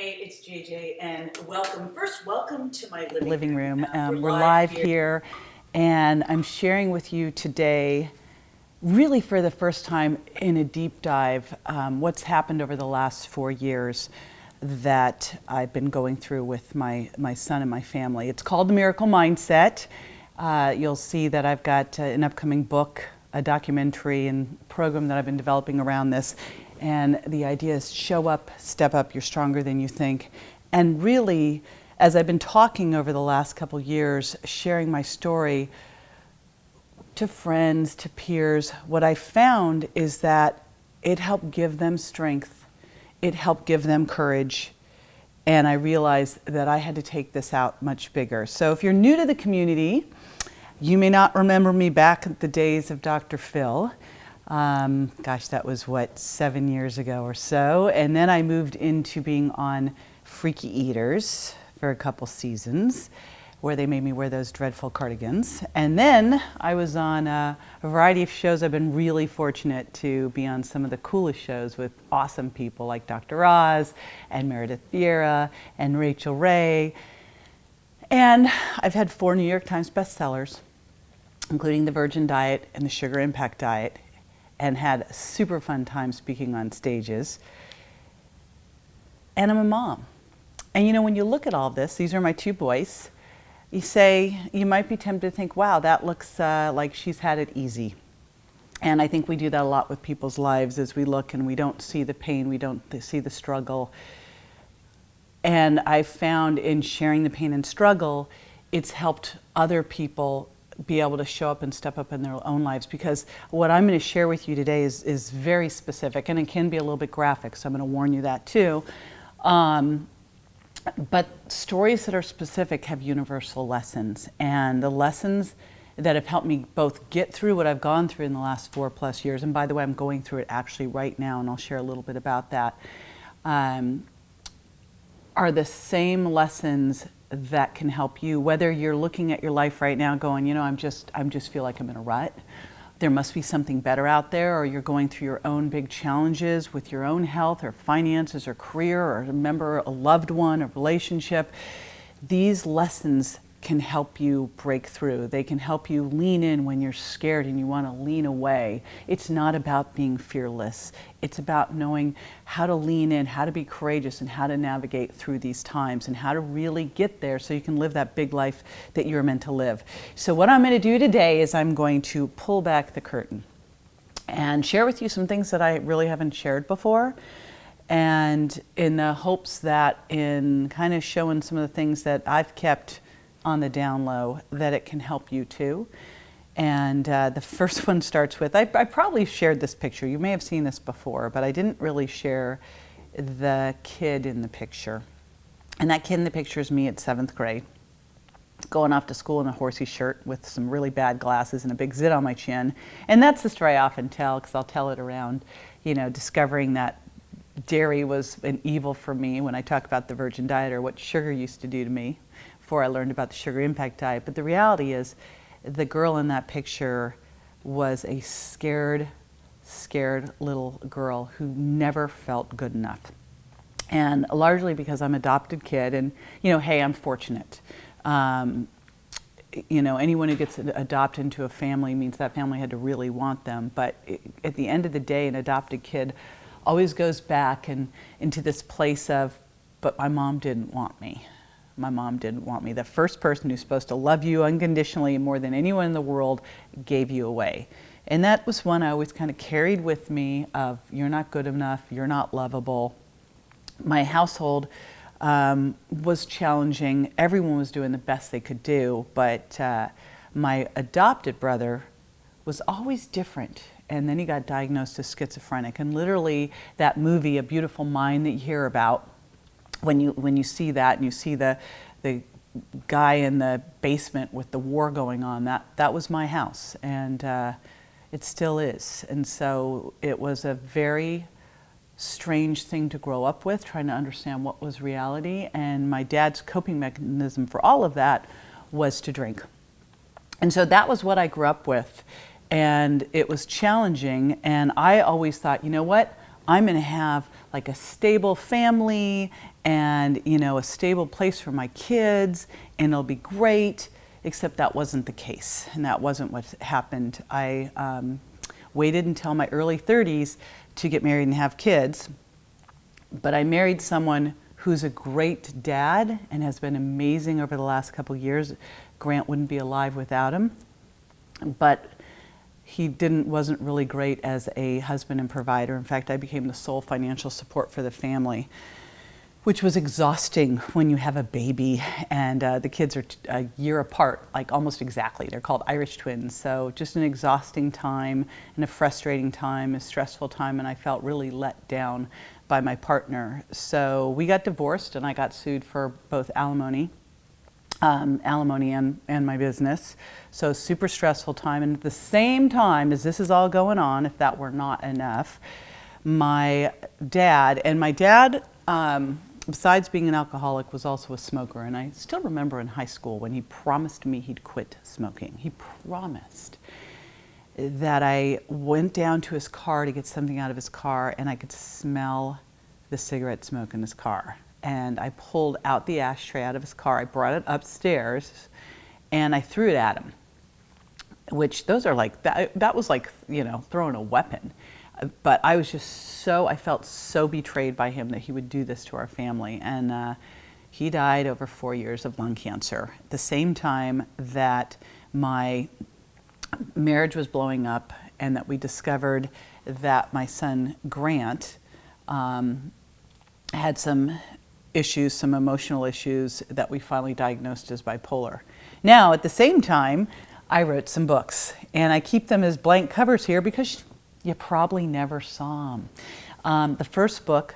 Hey, it's JJ, and welcome. First, welcome to my living room. We're We're live live here. here, and I'm sharing with you today, really for the first time in a deep dive, what's happened over the last 4 years that I've been going through with my son and my family. It's called The Miracle Mindset. You'll see that I've got an upcoming book, a documentary, and program that I've been developing around this. And the idea is show up, step up, you're stronger than you think. And really, as I've been talking over the last couple years, sharing my story to friends, to peers, what I found is that it helped give them strength, it helped give them courage, and I realized that I had to take this out much bigger. So if you're new to the community, you may not remember me back at the days of Dr. Phil. Gosh, that was 7 years ago or so. And then I moved into being on Freaky Eaters for a couple seasons, where they made me wear those dreadful cardigans. And then I was on a variety of shows. I've been really fortunate to be on some of the coolest shows with awesome people like Dr. Oz and Meredith Vieira and Rachel Ray. And I've had 4 New York Times bestsellers, including the Virgin Diet and the Sugar Impact Diet, and had a super fun time speaking on stages. And I'm a mom. And you know, when you look at all this, these are my 2 boys, you might be tempted to think, wow, that looks like she's had it easy. And I think we do that a lot with people's lives as we look and we don't see the pain, we don't see the struggle. And I found in sharing the pain and struggle, it's helped other people be able to show up and step up in their own lives, because what I'm going to share with you today is very specific, and it can be a little bit graphic, so I'm going to warn you that too. But stories that are specific have universal lessons, and the lessons that have helped me both get through what I've gone through in the last 4+ years, and by the way, I'm going through it actually right now, and I'll share a little bit about that, are the same lessons that can help you, whether you're looking at your life right now going, you know, I'm just feel like I'm in a rut. There must be something better out there, or you're going through your own big challenges with your own health or finances or career, or a loved one, a relationship. These lessons can help you break through. They can help you lean in when you're scared and you want to lean away. It's not about being fearless. It's about knowing how to lean in, how to be courageous, and how to navigate through these times, and how to really get there so you can live that big life that you're meant to live. So what I'm going to do today is I'm going to pull back the curtain and share with you some things that I really haven't shared before, and in the hopes that in kind of showing some of the things that I've kept on the down low, that it can help you too. And the first one starts with, I probably shared this picture. You may have seen this before, but I didn't really share the kid in the picture. And that kid in the picture is me at 7th grade, going off to school in a horsey shirt with some really bad glasses and a big zit on my chin. And that's the story I often tell, because I'll tell it around, you know, discovering that dairy was an evil for me when I talk about the Virgin Diet, or what sugar used to do to me, before I learned about the Sugar Impact Diet. But the reality is, the girl in that picture was a scared little girl who never felt good enough. And largely because I'm an adopted kid, and you know, hey, I'm fortunate. You know, anyone who gets adopted into a family means that family had to really want them. But at the end of the day, an adopted kid always goes back into this place of, but my mom didn't want me. My mom didn't want me. The first person who's supposed to love you unconditionally more than anyone in the world gave you away. And that was one I always kind of carried with me of, you're not good enough, you're not lovable. My household was challenging. Everyone was doing the best they could do, but my adopted brother was always different. And then he got diagnosed as schizophrenic. And literally that movie, A Beautiful Mind, that you hear about, when you see that and you see the guy in the basement with the war going on, that was my house, and it still is. And so it was a very strange thing to grow up with, trying to understand what was reality. And my dad's coping mechanism for all of that was to drink. And so that was what I grew up with, and it was challenging. And I always thought, you know what? I'm going to have like a stable family and, you know, a stable place for my kids, and it'll be great. Except that wasn't the case, and that wasn't what happened. I waited until my early 30s to get married and have kids, but I married someone who's a great dad and has been amazing over the last couple of years. Grant wouldn't be alive without him, but he wasn't really great as a husband and provider. In fact, I became the sole financial support for the family, which was exhausting when you have a baby and the kids are a year apart, like almost exactly. They're called Irish twins. So just an exhausting time and a frustrating time, a stressful time, and I felt really let down by my partner. So we got divorced and I got sued for both alimony and my business. So super stressful time. And at the same time as this is all going on, if that were not enough, my dad, besides being an alcoholic, was also a smoker. And I still remember in high school when he promised me he'd quit smoking. He promised that I went down to his car to get something out of his car and I could smell the cigarette smoke in his car. And I pulled out the ashtray out of his car. I brought it upstairs and I threw it at him, which those are like, that was like, you know, throwing a weapon. But I was just I felt so betrayed by him that he would do this to our family. And he died over 4 years of lung cancer. At the same time that my marriage was blowing up and that we discovered that my son Grant had some issues, some emotional issues that we finally diagnosed as bipolar. Now, at the same time, I wrote some books, and I keep them as blank covers here because you probably never saw them. The first book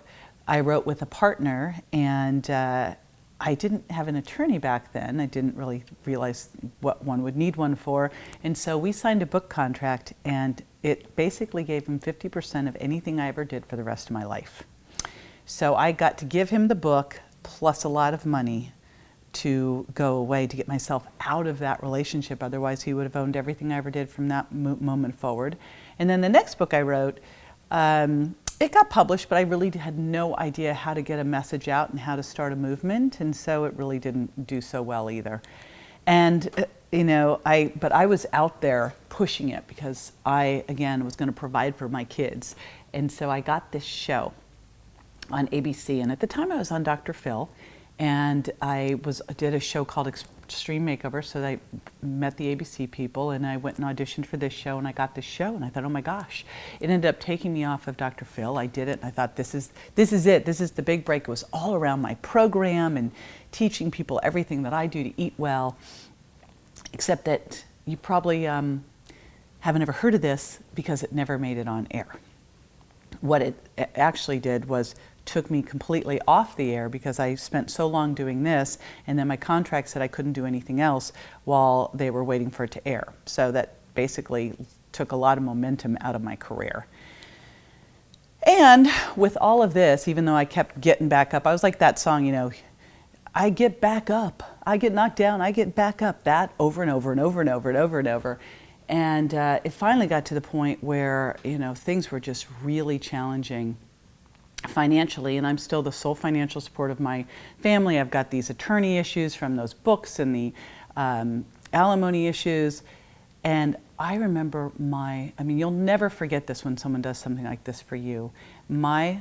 I wrote with a partner, and I didn't have an attorney back then. I didn't really realize what one would need one for, and so we signed a book contract, and it basically gave him 50% of anything I ever did for the rest of my life. So I got to give him the book plus a lot of money to go away to get myself out of that relationship. Otherwise, he would have owned everything I ever did from that moment forward. And then the next book I wrote, it got published, but I really had no idea how to get a message out and how to start a movement. And so it really didn't do so well either. And, you know, but I was out there pushing it because I, again, was going to provide for my kids. And so I got this show on ABC, and at the time I was on Dr. Phil, and I did a show called Extreme Makeover, so I met the ABC people, and I went and auditioned for this show, and I got this show, and I thought, oh my gosh. It ended up taking me off of Dr. Phil. I did it, and I thought, this is it. This is the big break. It was all around my program and teaching people everything that I do to eat well, except that you probably haven't ever heard of this because it never made it on air. What it actually did was took me completely off the air because I spent so long doing this, and then my contract said I couldn't do anything else while they were waiting for it to air. So that basically took a lot of momentum out of my career. And with all of this, even though I kept getting back up, I was like that song, you know, I get back up, I get knocked down, I get back up, that over and over and over and over and over and over. And it finally got to the point where, you know, things were just really challenging financially, and I'm still the sole financial support of my family. I've got these attorney issues from those books and the alimony issues. And I remember you'll never forget this when someone does something like this for you. My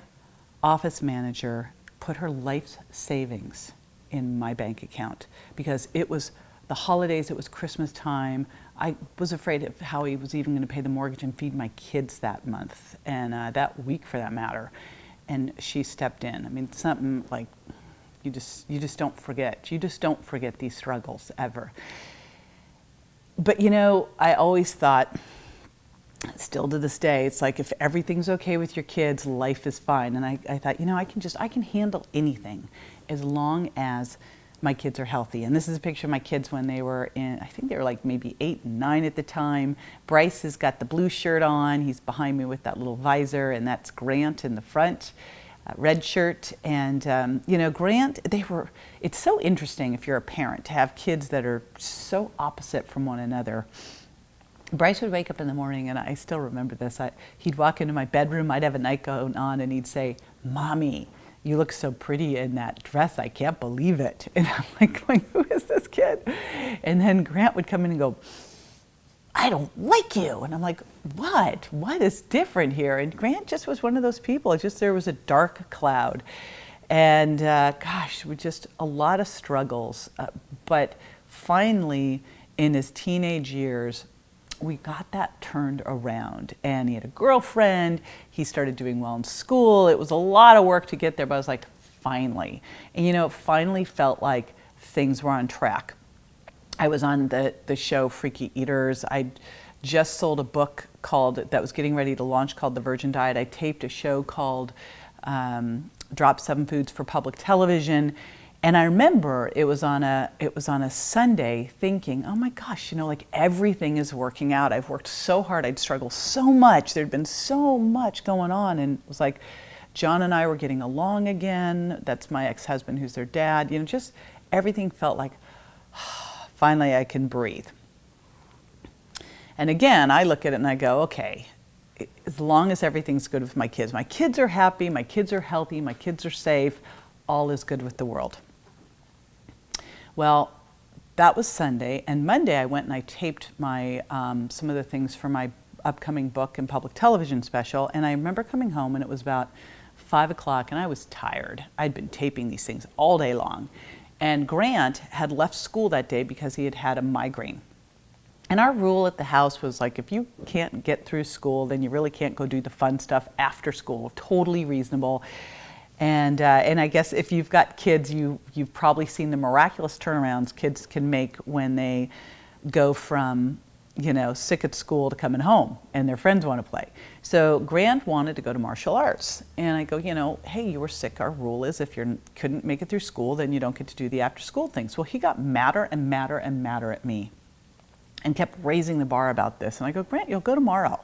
office manager put her life savings in my bank account because it was the holidays, it was Christmas time. I was afraid of how he was even going to pay the mortgage and feed my kids that month, and that week for that matter. And she stepped in. I mean, something like you just don't forget. You just don't forget these struggles ever. But you know, I always thought, still to this day, it's like if everything's okay with your kids, life is fine. And I thought, you know, I can handle anything as long as my kids are healthy. And this is a picture of my kids when they were I think they were like maybe 8 and 9 at the time. Bryce has got the blue shirt on. He's behind me with that little visor, and that's Grant in the front, red shirt. And, you know, Grant, it's so interesting if you're a parent to have kids that are so opposite from one another. Bryce would wake up in the morning, and I still remember this. He'd walk into my bedroom, I'd have a night gown on, and he'd say, Mommy, you look so pretty in that dress. I can't believe it. And I'm like going, who is this kid? And then Grant would come in and go, I don't like you. And I'm like, what? What is different here? And Grant just was one of those people. It's just there was a dark cloud. And gosh, just a lot of struggles. But finally, in his teenage years, we got that turned around. And he had a girlfriend. He started doing well in school. It was a lot of work to get there, but I was like, finally. And it finally felt like things were on track. I was on the show Freaky Eaters. I just sold a book that was getting ready to launch called The Virgin Diet. I taped a show called Drop 7 Foods for public television. And I remember it was on a Sunday thinking, oh my gosh, like everything is working out. I've worked so hard. I'd struggled so much. There'd been so much going on. And it was like, John and I were getting along again. That's my ex-husband who's their dad. Just everything felt like, finally I can breathe. And again, I look at it and I go, okay, as long as everything's good with my kids are happy, my kids are healthy, my kids are safe, all is good with the world. Well, that was Sunday, and Monday I went and I taped my some of the things for my upcoming book and public television special, and I remember coming home and it was about 5 o'clock and I was tired. I'd been taping these things all day long. And Grant had left school that day because he had had a migraine. And our rule at the house was like, if you can't get through school, then you really can't go do the fun stuff after school. Totally reasonable. And I guess if you've got kids, you've probably seen the miraculous turnarounds kids can make when they go from sick at school to coming home and their friends want to play. So Grant wanted to go to martial arts. And I go, hey, you were sick. Our rule is if you couldn't make it through school, then you don't get to do the after school things. Well, he got madder and madder and madder at me and kept raising the bar about this. And I go, Grant, you'll go tomorrow.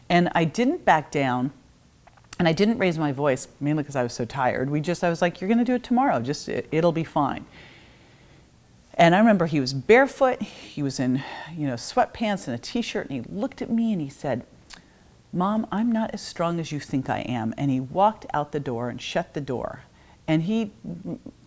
And I didn't back down and I didn't raise my voice, mainly because I was so tired. I was like, you're going to do it tomorrow. It'll be fine. And I remember he was barefoot, he was in sweatpants and a t-shirt, and he looked at me and he said, Mom, I'm not as strong as you think I am. And he walked out the door and shut the door. And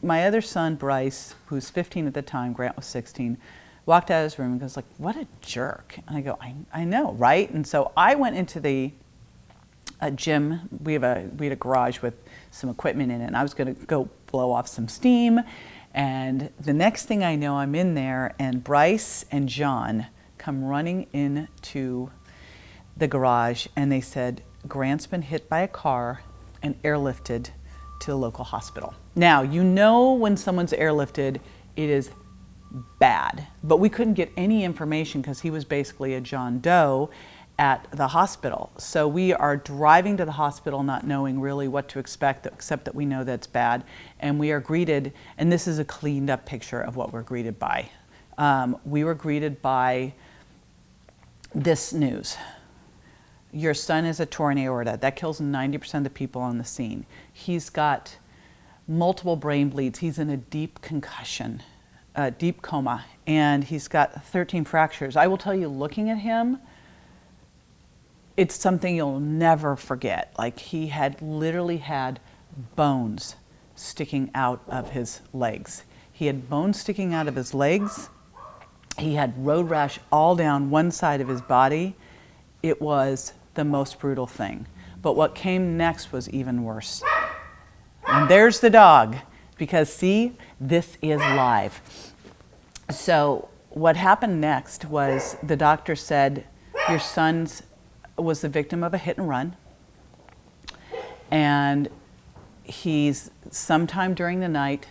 my other son, Bryce, who's 15 at the time, Grant was 16, walked out of his room and goes like, what a jerk. And I go, I know, right? And so I went into the gym. We had a garage with some equipment in it, and I was going to go blow off some steam. And the next thing I know, I'm in there, and Bryce and John come running into the garage, and they said, Grant's been hit by a car and airlifted to the local hospital. Now, when someone's airlifted, it is bad, but we couldn't get any information because he was basically a John Doe at the hospital. So we are driving to the hospital not knowing really what to expect, except that we know that's bad. And we are greeted, and this is a cleaned up picture of what we're greeted by. We were greeted by this news. Your son has a torn aorta. That kills 90% of the people on the scene. He's got multiple brain bleeds. He's in a deep concussion, deep coma, and he's got 13 fractures. I will tell you, looking at him, it's something you'll never forget. Like, he had literally had bones sticking out of his legs. He had bones sticking out of his legs. He had road rash all down one side of his body. It was the most brutal thing. But what came next was even worse. And there's the dog, because see, this is live. So what happened next was the doctor said, your son's was the victim of a hit and run, and he's sometime during the night,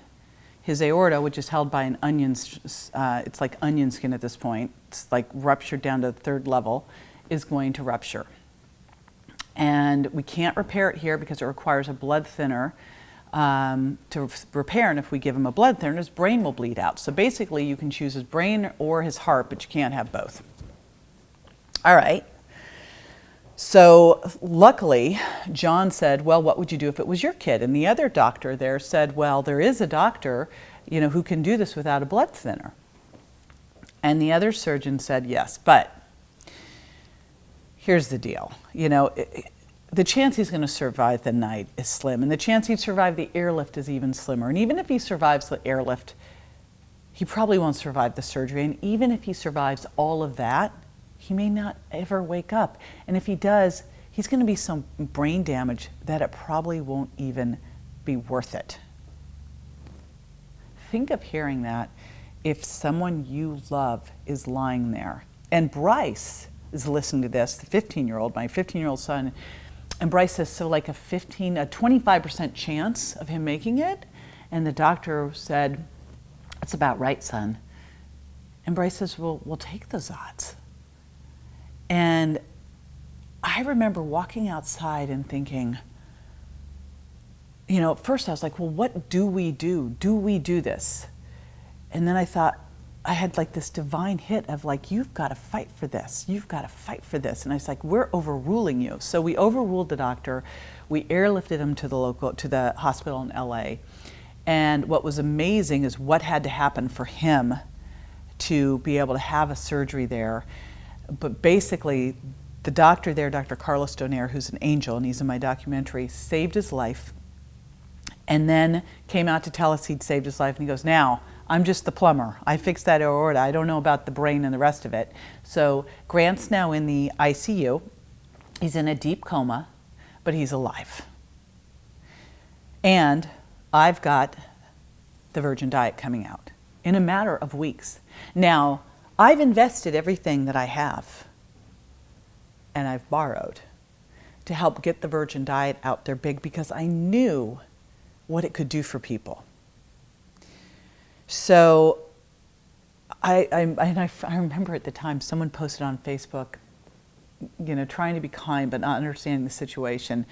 his aorta, which is held by an onion, it's like onion skin at this point, it's like ruptured down to the 3rd level, is going to rupture. And we can't repair it here because it requires a blood thinner to repair, and if we give him a blood thinner, his brain will bleed out. So basically you can choose his brain or his heart, but you can't have both. All right. So luckily, John said, well, what would you do if it was your kid? And the other doctor there said, well, there is a doctor, who can do this without a blood thinner. And the other surgeon said, yes, but here's the deal. the chance he's going to survive the night is slim, and the chance he'd survive the airlift is even slimmer. And even if he survives the airlift, he probably won't survive the surgery. And even if he survives all of that, he may not ever wake up. And if he does, he's going to be so brain damage that it probably won't even be worth it. Think of hearing that if someone you love is lying there. And Bryce is listening to this, the 15-year-old, my 15-year-old son, and Bryce says, so like a 25% chance of him making it? And the doctor said, that's about right, son. And Bryce says, well, we'll take those odds. And I remember walking outside and thinking, at first I was like, well, what do we do? Do we do this? And then I thought, I had like this divine hit of like, you've got to fight for this. You've got to fight for this. And I was like, we're overruling you. So we overruled the doctor. We airlifted him to the hospital in LA. And what was amazing is what had to happen for him to be able to have a surgery there. But basically, the doctor there, Dr. Carlos Donaire, who's an angel, and he's in my documentary, saved his life. And then came out to tell us he'd saved his life. And he goes, now, I'm just the plumber. I fixed that aorta. I don't know about the brain and the rest of it. So Grant's now in the ICU. He's in a deep coma, but he's alive. And I've got the Virgin Diet coming out in a matter of weeks. Now, I've invested everything that I have, and I've borrowed to help get the Virgin Diet out there big because I knew what it could do for people. So I remember at the time someone posted on Facebook, trying to be kind but not understanding the situation.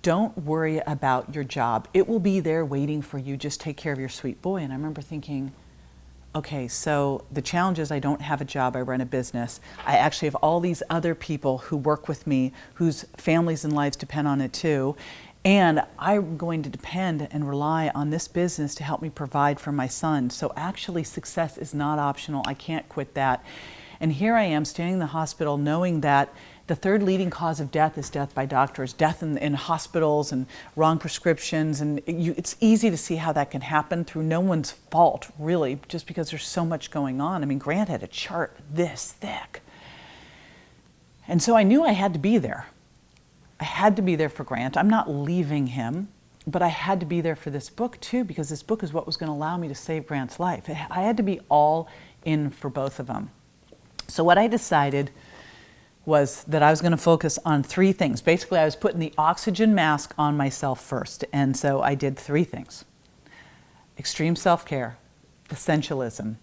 Don't worry about your job. It will be there waiting for you. Just take care of your sweet boy. And I remember thinking, okay, so the challenge is I don't have a job. I run a business. I actually have all these other people who work with me whose families and lives depend on it too. And I'm going to depend and rely on this business to help me provide for my son. So actually success is not optional. I can't quit that. And here I am standing in the hospital knowing that the third leading cause of death is death by doctors, death in hospitals and wrong prescriptions. And it's easy to see how that can happen through no one's fault, really, just because there's so much going on. I mean, Grant had a chart this thick. And so I knew I had to be there. I had to be there for Grant. I'm not leaving him, but I had to be there for this book too, because this book is what was going to allow me to save Grant's life. I had to be all in for both of them. So what I decided was that I was going to focus on three things. Basically, I was putting the oxygen mask on myself first. And so I did three things: extreme self-care, essentialism,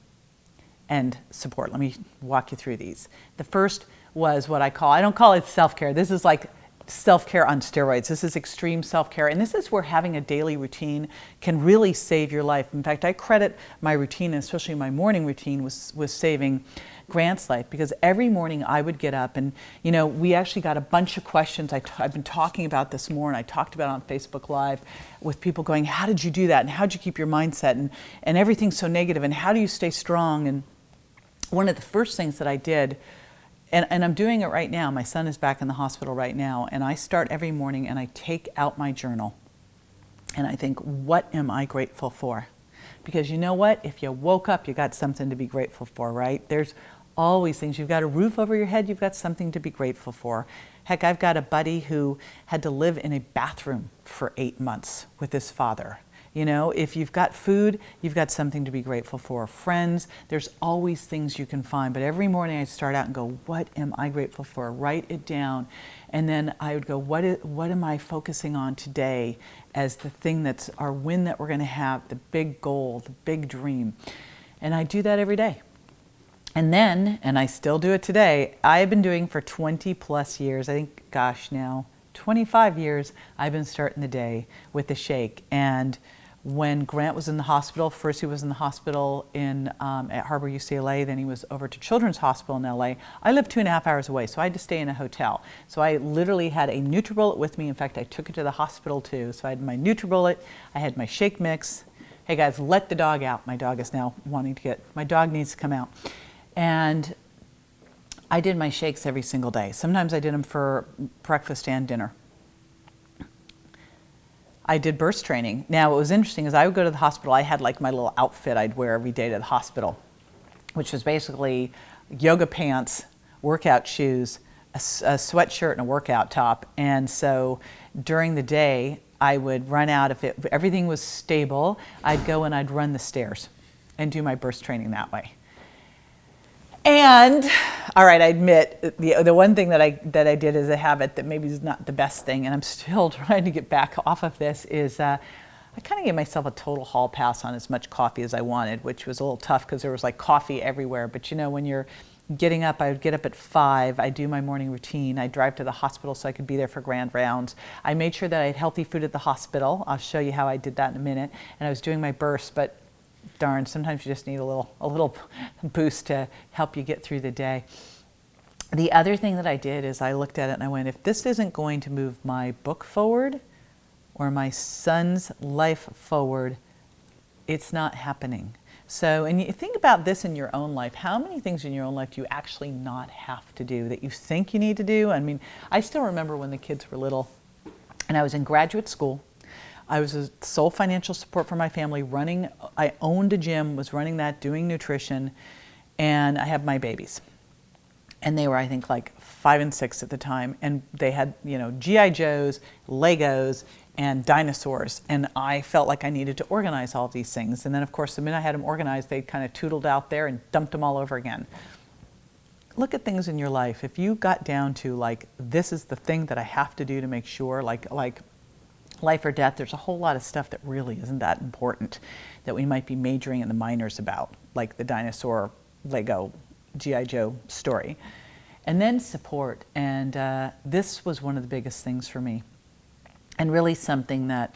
and support. Let me walk you through these. The first was what I don't call it self-care. This is like self-care on steroids. This is extreme self-care. And this is where having a daily routine can really save your life. In fact, I credit my routine, and especially my morning routine, was saving Grant's life, because every morning I would get up and, we actually got a bunch of questions. I've been talking about this more, and I talked about it on Facebook Live with people going, how did you do that? And how did you keep your mindset? And everything's so negative, and how do you stay strong? And one of the first things that I did, and I'm doing it right now. My son is back in the hospital right now, and I start every morning and I take out my journal and I think, what am I grateful for? Because you know what? If you woke up, you got something to be grateful for, right? There's always things. You've got a roof over your head, you've got something to be grateful for. Heck, I've got a buddy who had to live in a bathroom for 8 months with his father. If you've got food, you've got something to be grateful for. Friends, there's always things you can find. But every morning I'd start out and go, what am I grateful for? Write it down. And then I would go, what am I focusing on today as the thing that's our win that we're going to have, the big goal, the big dream? And I do that every day. And then, and I still do it today, I've been doing for 20 plus years, I think, now 25 years, I've been starting the day with a shake. And when Grant was in the hospital, first he was in the hospital at Harbor UCLA, then he was over to Children's Hospital in LA. I lived 2.5 hours away, so I had to stay in a hotel. So I literally had a NutriBullet with me. In fact, I took it to the hospital too. So I had my NutriBullet, I had my shake mix. Hey guys, let the dog out. My dog is now my dog needs to come out. And I did my shakes every single day. Sometimes I did them for breakfast and dinner. I did burst training. Now, what was interesting is I would go to the hospital. I had like my little outfit I'd wear every day to the hospital, which was basically yoga pants, workout shoes, a sweatshirt, and a workout top. And so during the day, I would run out. If everything was stable, I'd go and I'd run the stairs and do my burst training that way. And all right, I admit the one thing that I did as a habit that maybe is not the best thing, and I'm still trying to get back off of this, is I kind of gave myself a total hall pass on as much coffee as I wanted, which was a little tough because there was like coffee everywhere. But you know, when you're getting up, I would get up at 5, I do my morning routine, I drive to the hospital so I could be there for grand rounds. I made sure that I had healthy food at the hospital. I'll show you how I did that in a minute. And I was doing my burst, but darn, sometimes you just need a little boost to help you get through the day. The other thing that I did is I looked at it and I went, if this isn't going to move my book forward or my son's life forward, it's not happening. So, and you think about this in your own life. How many things in your own life do you actually not have to do that you think you need to do? I mean, I still remember when the kids were little and I was in graduate school. I was a sole financial support for my family, I owned a gym, was running that, doing nutrition, and I had my babies. And they were, I think, like 5 and 6 at the time. And they had, you know, G.I. Joes, Legos, and dinosaurs. And I felt like I needed to organize all of these things. And then, of course, the minute I had them organized, they kind of tootled out there and dumped them all over again. Look at things in your life. If you got down to, like, this is the thing that I have to do to make sure, like life or death, there's a whole lot of stuff that really isn't that important that we might be majoring in the minors about, like the dinosaur, Lego, G.I. Joe story. And then support. And this was one of the biggest things for me. And really something that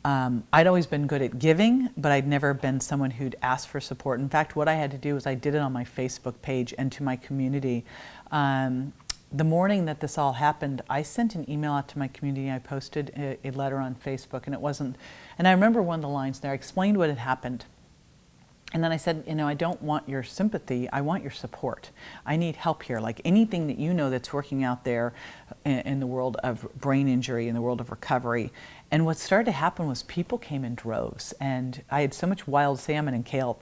I'd always been good at giving, but I'd never been someone who'd asked for support. In fact, what I had to do was I did it on my Facebook page and to my community. The morning that this all happened, I sent an email out to my community. I posted a letter on Facebook, and it wasn't, and I remember one of the lines there, I explained what had happened. And then I said, you know, I don't want your sympathy, I want your support. I need help here. Like anything that you know that's working out there in the world of brain injury, in the world of recovery. And what started to happen was people came in droves. And I had so much wild salmon and kale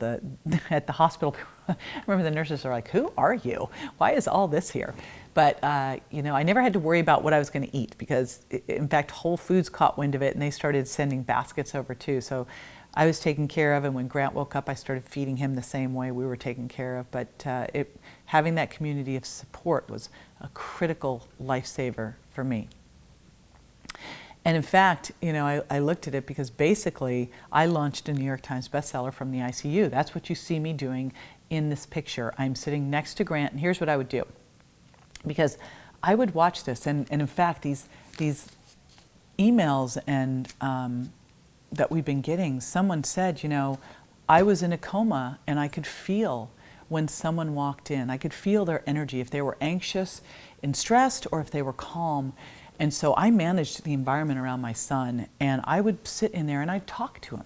at the hospital. I remember the nurses are like, who are you? Why is all this here? But, you know, I never had to worry about what I was going to eat because, in fact, Whole Foods caught wind of it and they started sending baskets over too. So I was taken care of, and when Grant woke up, I started feeding him the same way we were taken care of. But having that community of support was a critical lifesaver for me. And in fact, you know, I looked at it because basically I launched a New York Times bestseller from the ICU. That's what you see me doing in this picture. I'm sitting next to Grant, and here's what I would do. Because I would watch this, and in fact, these emails and that we've been getting, someone said, you know, I was in a coma and I could feel when someone walked in. I could feel their energy, if they were anxious and stressed or if they were calm. And so I managed the environment around my son, and I would sit in there and I'd talk to him.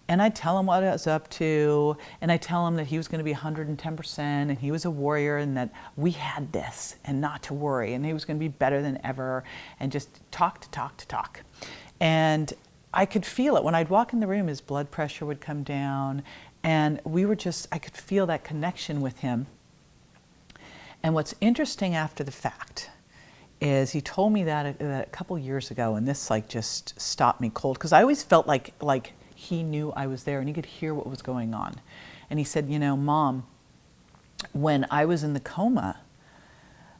And I'd tell him what I was up to, and I'd tell him that he was going to be 110% and he was a warrior and that we had this and not to worry, and he was going to be better than ever, and just talk. And I could feel it. When I'd walk in the room, his blood pressure would come down, and I could feel that connection with him. And what's interesting after the fact is he told me that a couple years ago, and this like just stopped me cold, because I always felt like he knew I was there and he could hear what was going on. And he said, you know, Mom, when I was in the coma,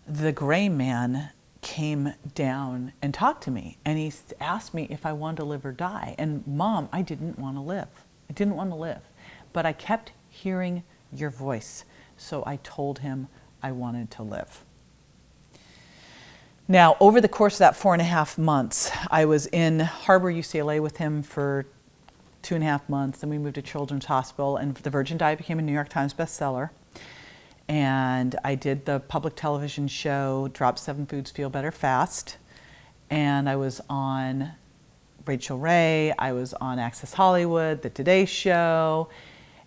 the gray man came down and talked to me, and he asked me if I wanted to live or die. And Mom, I didn't want to live. I didn't want to live. But I kept hearing your voice, so I told him I wanted to live. Now, over the course of that 4.5 months, I was in Harbor, UCLA with him for 2.5 months. Then we moved to Children's Hospital, and The Virgin Diet became a New York Times bestseller. And I did the public television show, Drop 7 Foods, Feel Better Fast. And I was on Rachel Ray, I was on Access Hollywood, The Today Show.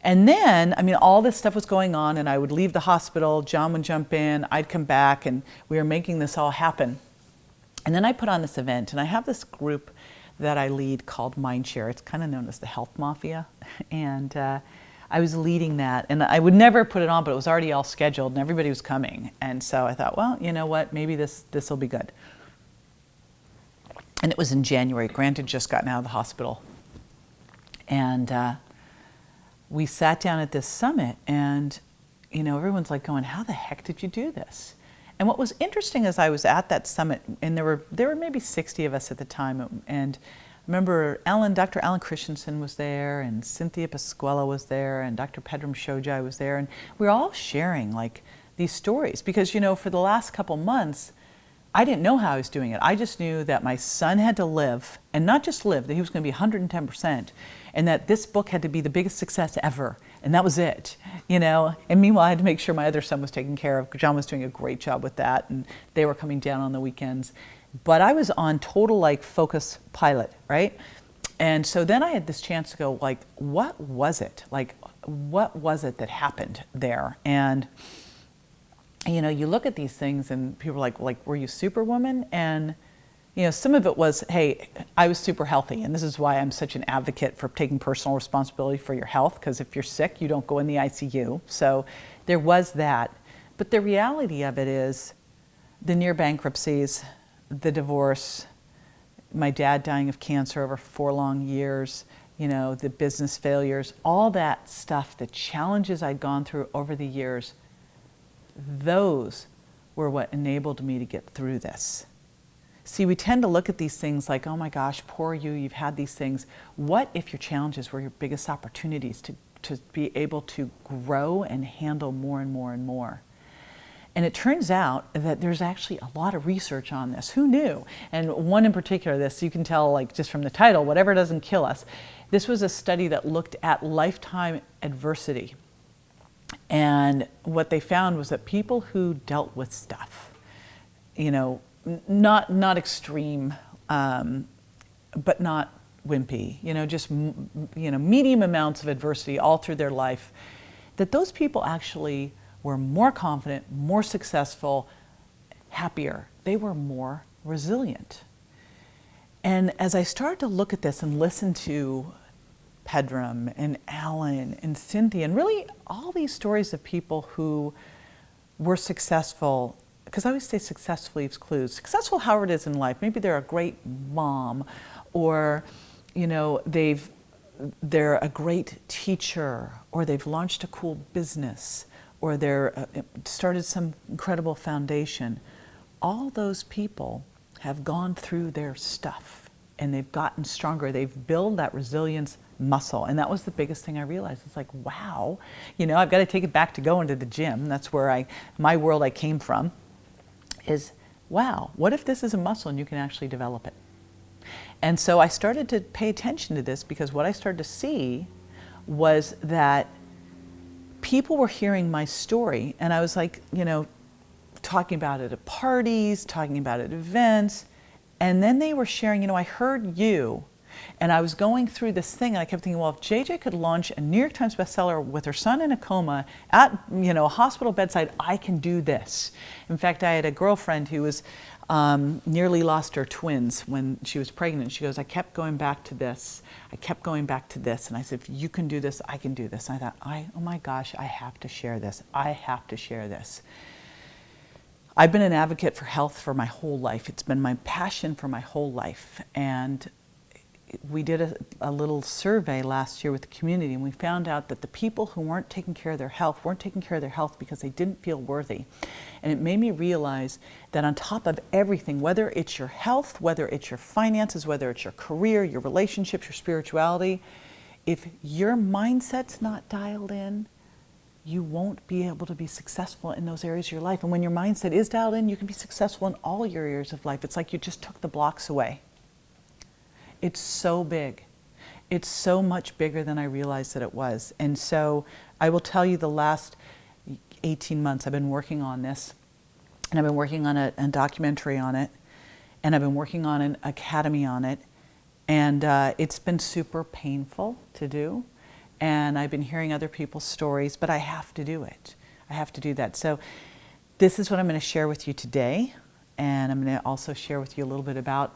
And then, I mean, all this stuff was going on, and I would leave the hospital, John would jump in, I'd come back, and we were making this all happen. And then I put on this event, and I have this group that I lead called Mindshare. It's kind of known as the health mafia. And I was leading that, and I would never put it on, but it was already all scheduled and everybody was coming. And so I thought, well, you know what, maybe this will be good. And it was in January. Grant had just gotten out of the hospital. And we sat down at this summit, and everyone's like going, how the heck did you do this? And what was interesting is I was at that summit, and there were maybe 60 of us at the time, and I remember Dr. Alan Christensen was there, and Cynthia Pasquella was there, and Dr. Pedram Shojai was there, and we were all sharing like these stories because for the last couple months, I didn't know how I was doing it. I just knew that my son had to live, and not just live, that he was going to be 110%, and that this book had to be the biggest success ever, and that was it, And meanwhile, I had to make sure my other son was taken care of. John was doing a great job with that, and they were coming down on the weekends. But I was on total focus pilot, right? And so then I had this chance to go what was it? What was it that happened there? And you look at these things and people are like, were you Superwoman? And some of it was, hey, I was super healthy, and this is why I'm such an advocate for taking personal responsibility for your health, because if you're sick, you don't go in the ICU. So there was that. But the reality of it is the near bankruptcies, the divorce, my dad dying of cancer over 4 long years, the business failures, all that stuff, the challenges I'd gone through over the years, those were what enabled me to get through this. See, we tend to look at these things like, oh my gosh, poor you, you've had these things. What if your challenges were your biggest opportunities to be able to grow and handle more and more and more? And it turns out that there's actually a lot of research on this. Who knew? And one in particular, this you can tell just from the title, Whatever Doesn't Kill Us. This was a study that looked at lifetime adversity. And what they found was that people who dealt with stuff, not extreme, but not wimpy, just medium amounts of adversity all through their life, that those people actually were more confident, more successful, happier. They were more resilient. And as I started to look at this and listen to Pedram and Alan and Cynthia, and really all these stories of people who were successful, because I always say successfully excludes. Successful, however it is in life. Maybe they're a great mom, or they're a great teacher, or they've launched a cool business, or they're started some incredible foundation. All those people have gone through their stuff, and they've gotten stronger. They've built that resilience muscle. And that was the biggest thing I realized. It's like, wow, I've got to take it back to going to the gym. That's where my world I came from is, wow, what if this is a muscle and you can actually develop it? And so I started to pay attention to this, because what I started to see was that people were hearing my story, and I was like, talking about it at parties, talking about it at events, and then they were sharing, I heard you, and I was going through this thing, and I kept thinking, well, if JJ could launch a New York Times bestseller with her son in a coma at, a hospital bedside, I can do this. In fact, I had a girlfriend who was nearly lost her twins when she was pregnant. She goes, I kept going back to this. I kept going back to this. And I said, if you can do this, I can do this. And I thought, oh my gosh, I have to share this. I have to share this. I've been an advocate for health for my whole life. It's been my passion for my whole life. And we did a little survey last year with the community, and we found out that the people who weren't taking care of their health weren't taking care of their health because they didn't feel worthy. And it made me realize that on top of everything, whether it's your health, whether it's your finances, whether it's your career, your relationships, your spirituality, if your mindset's not dialed in, you won't be able to be successful in those areas of your life. And when your mindset is dialed in, you can be successful in all your areas of life. It's like you just took the blocks away. It's so big. It's so much bigger than I realized that it was. And so I will tell you, the last 18 months I've been working on this, and I've been working on a documentary on it, and I've been working on an academy on it, and it's been super painful to do, and I've been hearing other people's stories, but I have to do it. I have to do that. So this is what I'm going to share with you today. And I'm going to also share with you a little bit about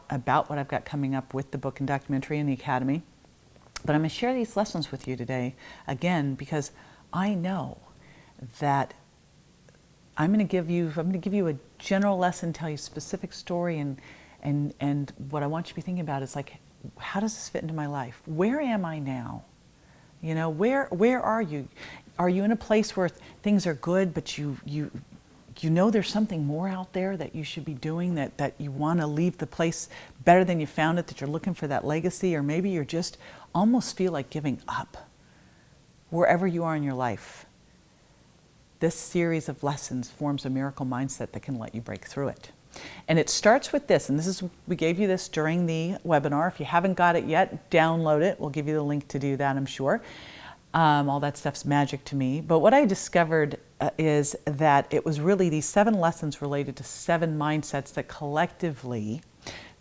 what I've got coming up with the book and documentary in the Academy. But I'm going to share these lessons with you today, again, because I know that I'm going to give you a general lesson, tell you a specific story, and what I want you to be thinking about is like, how does this fit into my life? Where am I now? You know, where are you? Are you in a place where things are good, but you know there's something more out there that you should be doing, that you want to leave the place better than you found it, that you're looking for that legacy, or maybe you're just almost feel like giving up wherever you are in your life. This series of lessons forms a miracle mindset that can let you break through it. And it starts with this, and we gave you this during the webinar. If you haven't got it yet, download it. We'll give you the link to do that, I'm sure. All that stuff's magic to me. But what I discovered is that it was really these 7 lessons related to 7 mindsets that collectively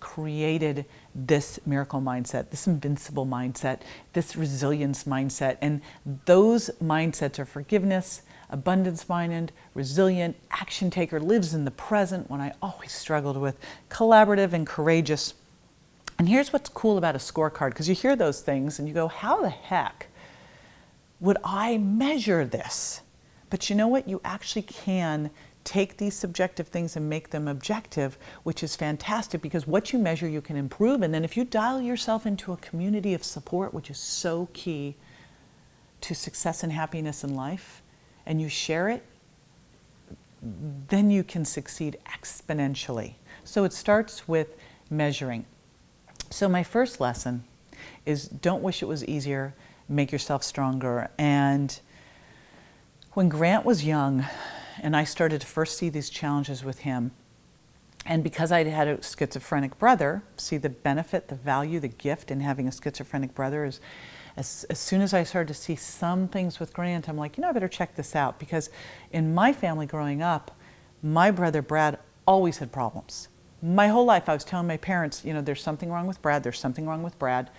created this miracle mindset, this invincible mindset, this resilience mindset. And those mindsets are forgiveness, abundance-minded, resilient, action taker, lives in the present, one I always struggled with, collaborative and courageous. And here's what's cool about a scorecard, because you hear those things and you go, how the heck would I measure this? But you know what? You actually can take these subjective things and make them objective, which is fantastic, because what you measure you can improve. And then if you dial yourself into a community of support, which is so key to success and happiness in life, and you share it, then you can succeed exponentially. So it starts with measuring. So my first lesson is don't wish it was easier, make yourself stronger. And when Grant was young and I started to first see these challenges with him, and because I had a schizophrenic brother, see the benefit, the value, the gift in having a schizophrenic brother is as soon as I started to see some things with Grant, I'm like, I better check this out, because in my family growing up, my brother Brad always had problems. My whole life I was telling my parents, there's something wrong with Brad, there's something wrong with Brad.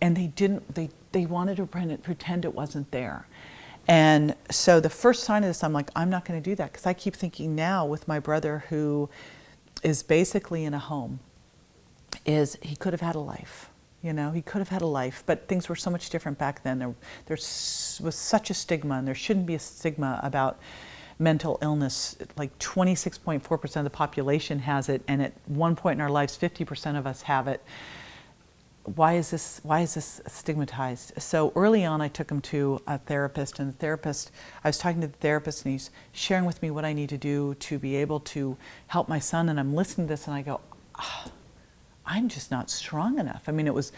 And they wanted to pretend it wasn't there. And so the first sign of this, I'm like, I'm not going to do that, because I keep thinking now with my brother, who is basically in a home, is he could have had a life. He could have had a life, but things were so much different back then. There was such a stigma, and there shouldn't be a stigma about mental illness. Like 26.4% of the population has it, and at one point in our lives, 50% of us have it. Why is this stigmatized? So early on, I took him to a therapist, and I was talking to the therapist, and he's sharing with me what I need to do to be able to help my son, and I'm listening to this, and I go, I'm just not strong enough. I mean, it was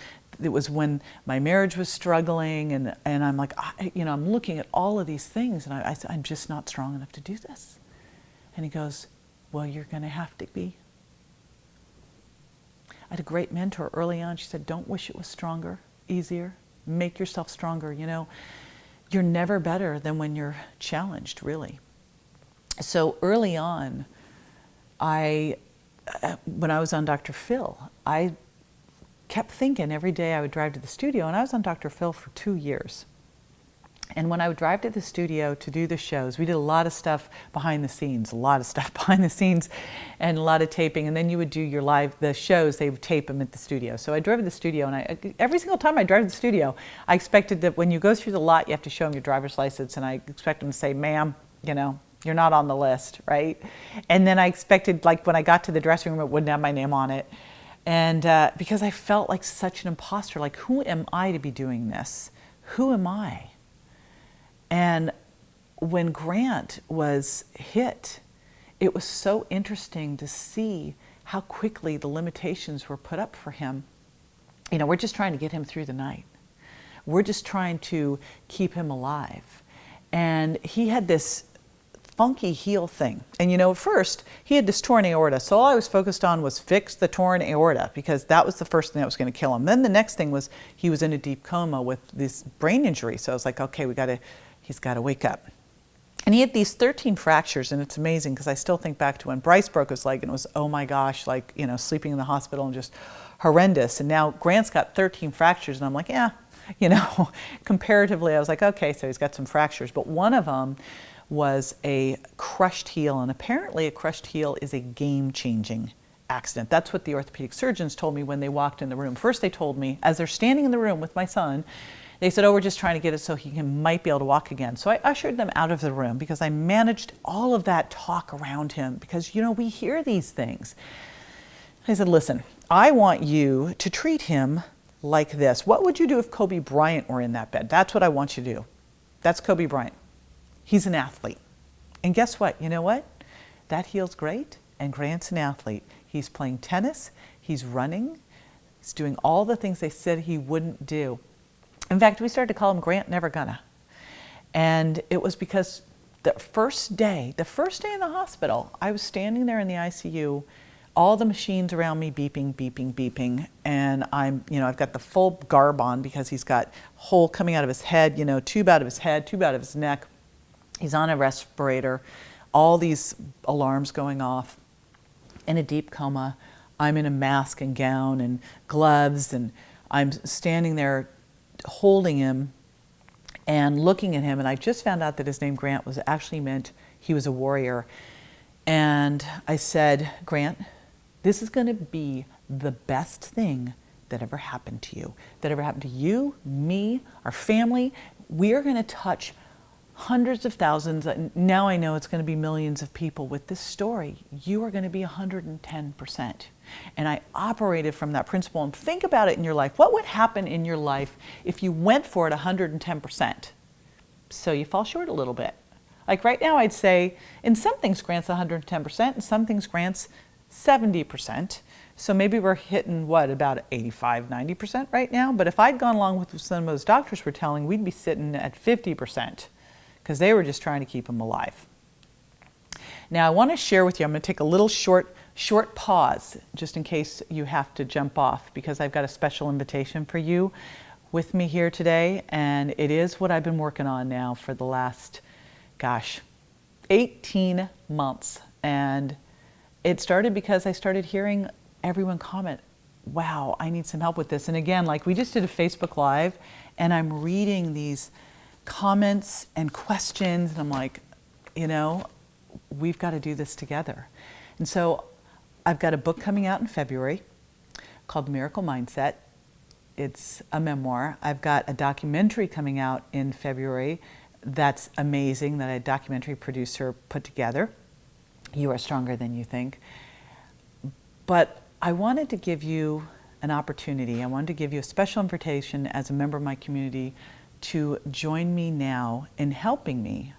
when my marriage was struggling, and I'm like, I'm looking at all of these things, and I'm just not strong enough to do this. And he goes, well, you're going to have to be. I had a great mentor early on. She said, don't wish it was stronger, easier. Make yourself stronger. You're never better than when you're challenged, really. So early on, when I was on Dr. Phil, I kept thinking every day I would drive to the studio, and I was on Dr. Phil for 2 years. And when I would drive to the studio to do the shows, we did a lot of stuff behind the scenes, and a lot of taping. And then you would do the shows, they would tape them at the studio. So I drove to the studio, and every single time I drive to the studio, I expected that when you go through the lot, you have to show them your driver's license, and I expect them to say, ma'am, you're not on the list, right? And then I expected, like when I got to the dressing room, it wouldn't have my name on it. And because I felt like such an imposter, like, who am I to be doing this? Who am I? And when Grant was hit, it was so interesting to see how quickly the limitations were put up for him. We're just trying to get him through the night. We're just trying to keep him alive. And he had this funky heel thing. And at first, he had this torn aorta. So all I was focused on was fix the torn aorta, because that was the first thing that was going to kill him. Then the next thing was he was in a deep coma with this brain injury. So I was like, okay, he's got to wake up. And he had these 13 fractures, and it's amazing, because I still think back to when Bryce broke his leg, and it was, oh my gosh, sleeping in the hospital and just horrendous. And now Grant's got 13 fractures, and I'm like, comparatively, I was like, okay, so he's got some fractures. But one of them was a crushed heel, and apparently a crushed heel is a game-changing accident. That's what the orthopedic surgeons told me when they walked in the room. First they told me, as they're standing in the room with my son, they said, oh, we're just trying to get it so he might be able to walk again. So I ushered them out of the room because I managed all of that talk around him because, you know, we hear these things. I said, listen, I want you to treat him like this. What would you do if Kobe Bryant were in that bed? That's what I want you to do. That's Kobe Bryant. He's an athlete. And guess what? You know what? That heel's great, and Grant's an athlete. He's playing tennis, he's running, he's doing all the things they said he wouldn't do. In fact, we started to call him Grant Never Gonna. And it was because the first day in the hospital, I was standing there in the ICU, all the machines around me beeping, beeping, beeping. And I've got the full garb on because he's got hole coming out of his head, tube out of his head, tube out of his neck. He's on a respirator, all these alarms going off, in a deep coma. I'm in a mask and gown and gloves, and I'm standing there holding him and looking at him, and I just found out that his name Grant was actually meant he was a warrior. And I said, Grant, this is going to be the best thing that ever happened to you, me, our family. We are going to touch hundreds of thousands. Now I know it's going to be millions of people with this story. You are going to be 110%. And I operated from that principle. And think about it in your life. What would happen in your life if you went for it 110%? So you fall short a little bit. Like right now, I'd say in some things Grant's 110%, in some things Grant's 70%. So maybe we're hitting about 85, 90% right now. But if I'd gone along with what some of those doctors were telling, we'd be sitting at 50%. Because they were just trying to keep him alive. Now I want to share with you, I'm going to take a little short pause just in case you have to jump off, because I've got a special invitation for you with me here today, and it is what I've been working on now for the last, 18 months. And it started because I started hearing everyone comment, wow, I need some help with this. And again, like we just did a Facebook Live, and I'm reading these comments and questions, and I'm like, we've got to do this together. And so I've got a book coming out in February called Miracle Mindset. It's a memoir. I've got a documentary coming out in February that's amazing, that a documentary producer put together. You Are Stronger Than You Think. But I wanted to give you an opportunity. I wanted to give you a special invitation as a member of my community to join me now in helping me.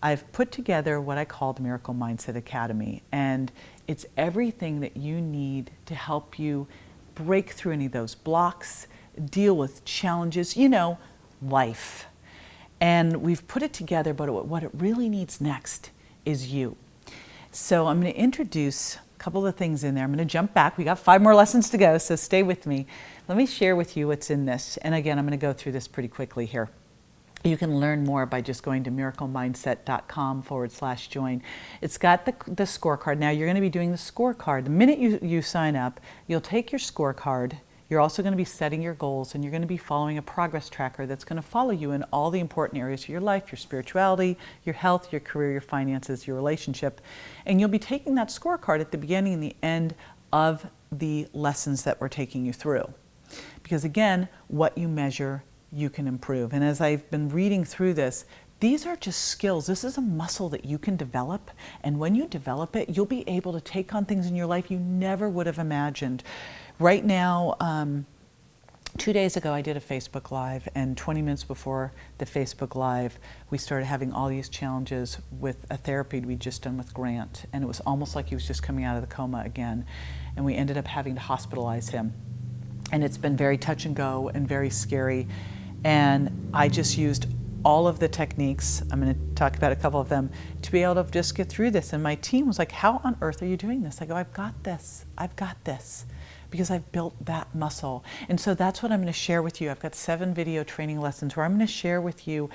I've put together what I call the Miracle Mindset Academy, and it's everything that you need to help you break through any of those blocks, deal with challenges, life. And we've put it together, but what it really needs next is you. So I'm going to introduce a couple of things in there. I'm going to jump back. We got 5 more lessons to go, so stay with me. Let me share with you what's in this. And again, I'm going to go through this pretty quickly here. You can learn more by just going to miraclemindset.com/join. It's got the scorecard. Now you're going to be doing the scorecard. The minute you sign up, you'll take your scorecard. You're also going to be setting your goals, and you're going to be following a progress tracker that's going to follow you in all the important areas of your life, your spirituality, your health, your career, your finances, your relationship. And you'll be taking that scorecard at the beginning and the end of the lessons that we're taking you through. Because again, what you measure, you can improve. And as I've been reading through this, these are just skills. This is a muscle that you can develop. And when you develop it, you'll be able to take on things in your life you never would have imagined. Right now, 2 days ago, I did a Facebook Live, and 20 minutes before the Facebook Live, we started having all these challenges with a therapy we'd just done with Grant. And it was almost like he was just coming out of the coma again. And we ended up having to hospitalize him. And it's been very touch and go and very scary. And I just used all of the techniques, I'm going to talk about a couple of them, to be able to just get through this. And my team was like, how on earth are you doing this? I go, I've got this, because I've built that muscle. And so that's what I'm going to share with you. I've got 7 video training lessons where I'm going to share with you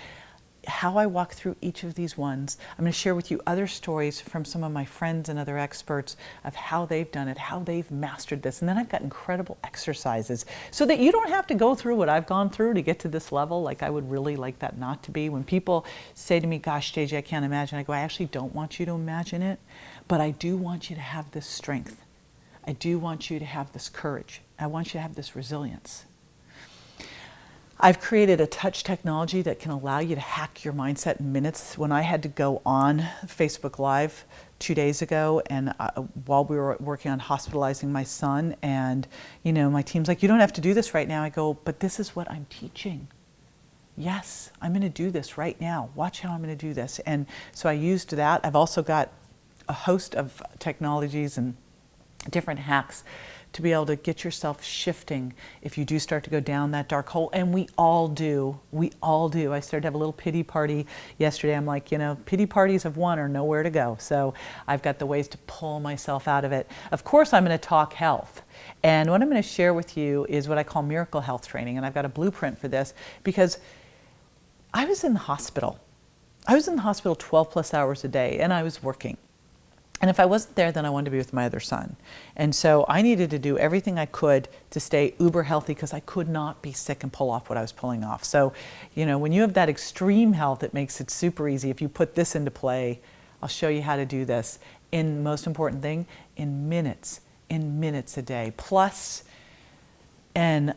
how I walk through each of these ones. I'm going to share with you other stories from some of my friends and other experts of how they've done it, how they've mastered this. And then I've got incredible exercises so that you don't have to go through what I've gone through to get to this level. Like, I would really like that not to be. When people say to me, gosh, JJ, I can't imagine, I go, I actually don't want you to imagine it, but I do want you to have this strength. I do want you to have this courage. I want you to have this resilience. I've created a touch technology that can allow you to hack your mindset in minutes. When I had to go on Facebook Live 2 days ago, and while we were working on hospitalizing my son, and my team's like, you don't have to do this right now. I go, but this is what I'm teaching. Yes, I'm going to do this right now. Watch how I'm going to do this. And so I used that. I've also got a host of technologies and different hacks to be able to get yourself shifting if you do start to go down that dark hole. And we all do. We all do. I started to have a little pity party yesterday. I'm like, pity parties of one are nowhere to go. So I've got the ways to pull myself out of it. Of course, I'm going to talk health. And what I'm going to share with you is what I call miracle health training. And I've got a blueprint for this because I was in the hospital. I was in the hospital 12 plus hours a day, and I was working. And if I wasn't there, then I wanted to be with my other son. And so I needed to do everything I could to stay uber healthy because I could not be sick and pull off what I was pulling off. So, when you have that extreme health, it makes it super easy. If you put this into play, I'll show you how to do this. In most important thing, in minutes a day. Plus, and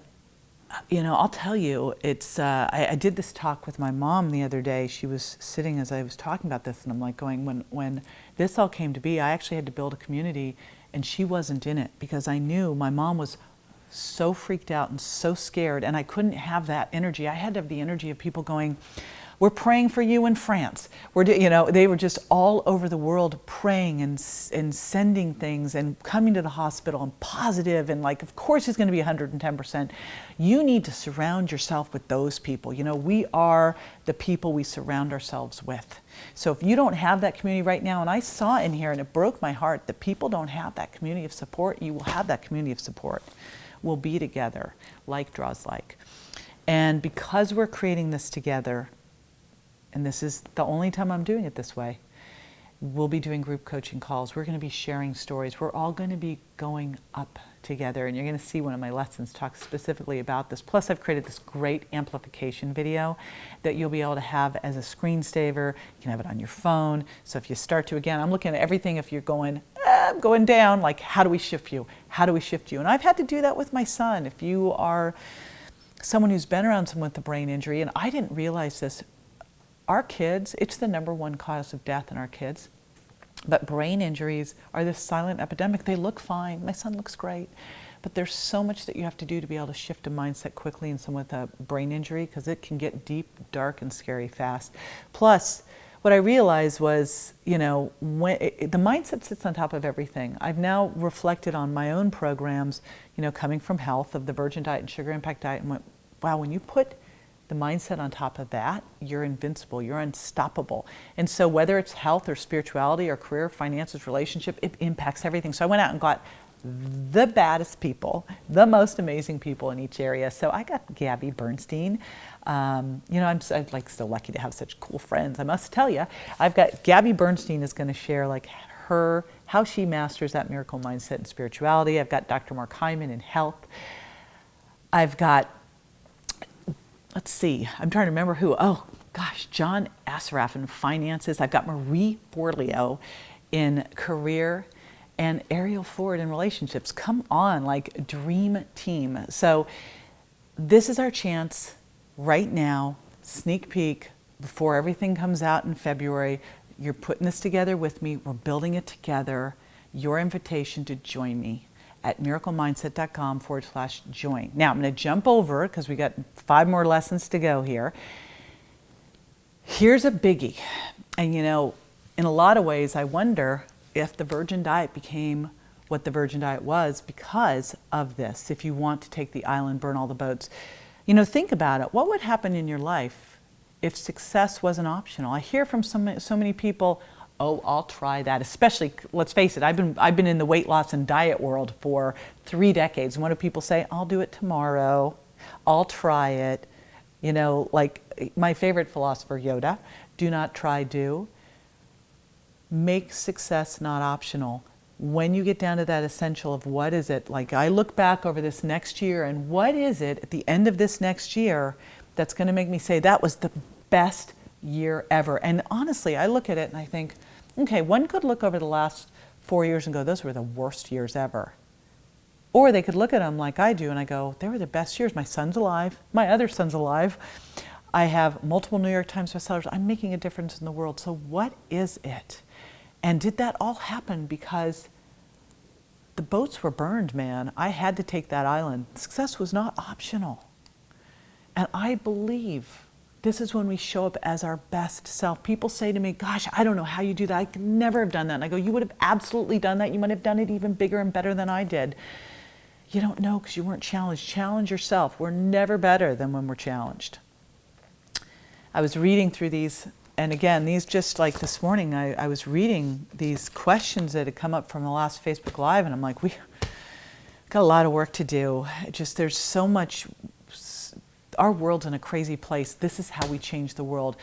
I'll tell you, it's, I did this talk with my mom the other day. She was sitting as I was talking about this, and I'm like going, when this all came to be, I actually had to build a community, and she wasn't in it because I knew my mom was so freaked out and so scared, and I couldn't have that energy. I had to have the energy of people going, we're praying for you in France. They were just all over the world praying and sending things and coming to the hospital and positive and like, of course he's going to be 110%. You need to surround yourself with those people. We are the people we surround ourselves with. So if you don't have that community right now, and I saw in here and it broke my heart that people don't have that community of support, you will have that community of support. We'll be together, like draws like. And because we're creating this together, and this is the only time I'm doing it this way, we'll be doing group coaching calls. We're going to be sharing stories. We're all going to be going up together. And you're going to see one of my lessons talk specifically about this. Plus, I've created this great amplification video that you'll be able to have as a screensaver. You can have it on your phone. So if you start to, again, I'm looking at everything. If you're going, I'm going down, like, how do we shift you? How do we shift you? And I've had to do that with my son. If you are someone who's been around someone with a brain injury, and I didn't realize this, our kids, it's the #1 cause of death in our kids. But brain injuries are this silent epidemic. They look fine. My son looks great. But there's so much that you have to do to be able to shift a mindset quickly in someone with a brain injury because it can get deep, dark, and scary fast. Plus, what I realized was, when the mindset sits on top of everything. I've now reflected on my own programs, coming from health of the Virgin Diet and Sugar Impact Diet and went, wow, when you put the mindset on top of that, you're invincible, you're unstoppable. And so whether it's health or spirituality or career, finances, relationship, it impacts everything. So I went out and got the baddest people, the most amazing people in each area. So I got Gabby Bernstein. I'm like so lucky to have such cool friends. I must tell you, I've got Gabby Bernstein is going to share like how she masters that miracle mindset and spirituality. I've got Dr. Mark Hyman in health. I've got, let's see, I'm trying to remember who. Oh, gosh, John Assaraf in finances. I've got Marie Forleo in career and Ariel Ford in relationships. Come on, like dream team. So this is our chance right now, sneak peek before everything comes out in February. You're putting this together with me. We're building it together. Your invitation to join me at miraclemindset.com/join. Now I'm going to jump over because we got 5 more lessons to go here. Here's a biggie. And in a lot of ways, I wonder if the Virgin Diet became what the Virgin Diet was because of this. If you want to take the island, burn all the boats, think about it. What would happen in your life if success wasn't optional? I hear from so many people, oh, I'll try that. Especially, let's face it, I've been in the weight loss and diet world for 3 decades. And what do people say? I'll do it tomorrow. I'll try it. You know, like my favorite philosopher, Yoda, do not try, do. Make success not optional. When you get down to that essential of what is it, like I look back over this next year and what is it at the end of this next year that's going to make me say that was the best year ever. And honestly, I look at it and I think, okay, one could look over the last 4 years and go, those were the worst years ever. Or they could look at them like I do and I go, they were the best years. My son's alive. My other son's alive. I have multiple New York Times bestsellers. I'm making a difference in the world. So what is it? And did that all happen because the boats were burned, man? I had to take that island. Success was not optional. And I believe this is when we show up as our best self. People say to me, gosh, I don't know how you do that. I could never have done that. And I go, you would have absolutely done that. You might have done it even bigger and better than I did. You don't know because you weren't challenged. Challenge yourself. We're never better than when we're challenged. I was reading through these, and again, these just like this morning, I was reading these questions that had come up from the last Facebook Live, and I'm like, we got a lot of work to do. Just there's so much. Our world's in a crazy place. This is how we change the world.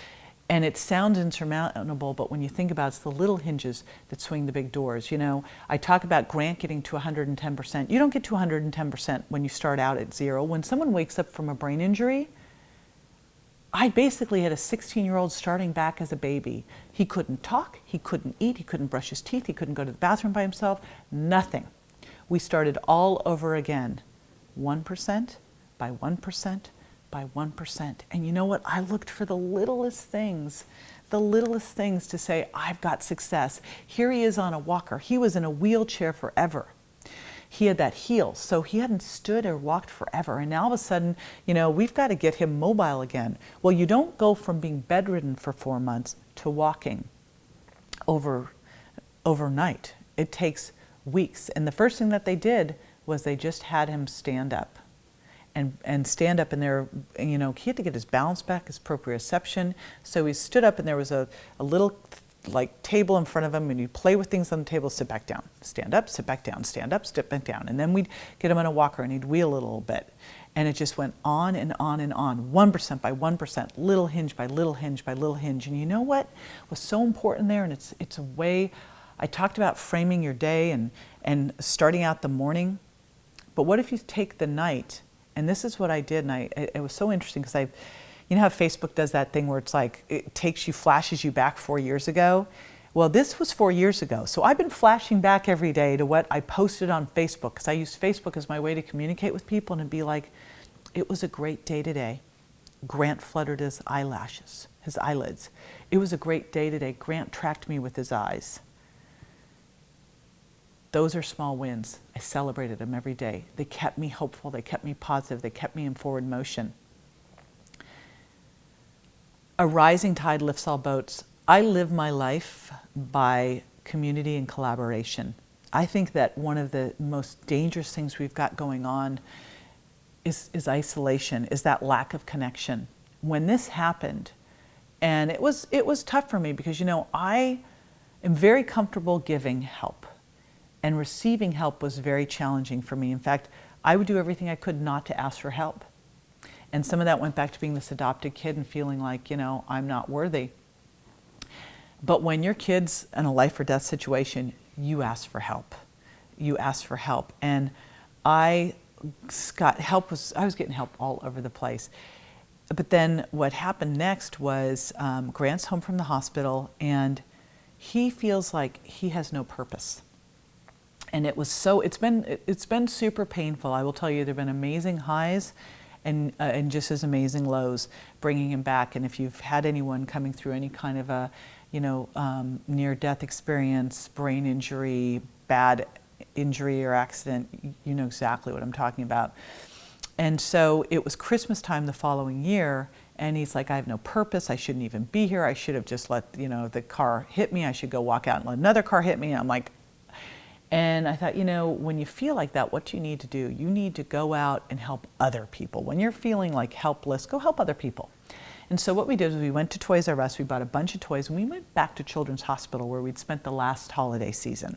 And it sounds insurmountable, but when you think about it, it's the little hinges that swing the big doors. You know, I talk about Grant getting to 110%. You don't get to 110% when you start out at zero. When someone wakes up from a brain injury, I basically had a 16-year-old starting back as a baby. He couldn't talk, he couldn't eat, he couldn't brush his teeth, he couldn't go to the bathroom by himself, nothing. We started all over again, 1% by 1%. By 1%. And you know what? I looked for the littlest things to say, I've got success. Here he is on a walker. He was in a wheelchair forever. He had that heel, so he hadn't stood or walked forever. And now all of a sudden, you know, we've got to get him mobile again. Well, you don't go from being bedridden for 4 months to walking overnight. It takes weeks. And the first thing that they did was they just had him stand up. And stand up, and there, you know, he had to get his balance back, his proprioception. So he stood up, and there was a little like table in front of him, and he'd play with things on the table, sit back down, stand up, sit back down, stand up, sit back down. And then we'd get him on a walker, and he'd wheel a little bit. And it just went on and on and on, 1% by 1%, little hinge by little hinge by little hinge. And you know what was so important there? And it's a way, I talked about framing your day and starting out the morning. But what if you take the night? And this is what I did, and it was so interesting because you know how Facebook does that thing where it's like, it takes you, flashes you back 4 years ago? Well, this was 4 years ago. So I've been flashing back every day to what I posted on Facebook, because I use Facebook as my way to communicate with people and be like, it was a great day today. Grant fluttered his eyelashes, his eyelids. It was a great day today. Grant tracked me with his eyes. Those are small wins. I celebrated them every day. They kept me hopeful. They kept me positive. They kept me in forward motion. A rising tide lifts all boats. I live my life by community and collaboration. I think that one of the most dangerous things we've got going on is isolation, is that lack of connection. When this happened, and it was tough for me because, you know, I am very comfortable giving help. And receiving help was very challenging for me. In fact, I would do everything I could not to ask for help. And some of that went back to being this adopted kid and feeling like, you know, I'm not worthy. But when your kid's in a life or death situation, you ask for help. You ask for help. And I got help. I was getting help all over the place. But then what happened next was Grant's home from the hospital, and he feels like he has no purpose. And it was so, it's been super painful. I will tell you, there have been amazing highs and just as amazing lows bringing him back. And if you've had anyone coming through any kind of a, you know, near-death experience, brain injury, bad injury or accident, you know exactly what I'm talking about. And so it was Christmas time the following year, and he's like, I have no purpose. I shouldn't even be here. I should have just let, you know, the car hit me. I should go walk out and let another car hit me. And I'm like, and I thought, you know, when you feel like that, what you need to do, you need to go out and help other people. When you're feeling like helpless, go help other people. And so what we did was we went to Toys R Us, we bought a bunch of toys, and we went back to Children's Hospital where we'd spent the last holiday season.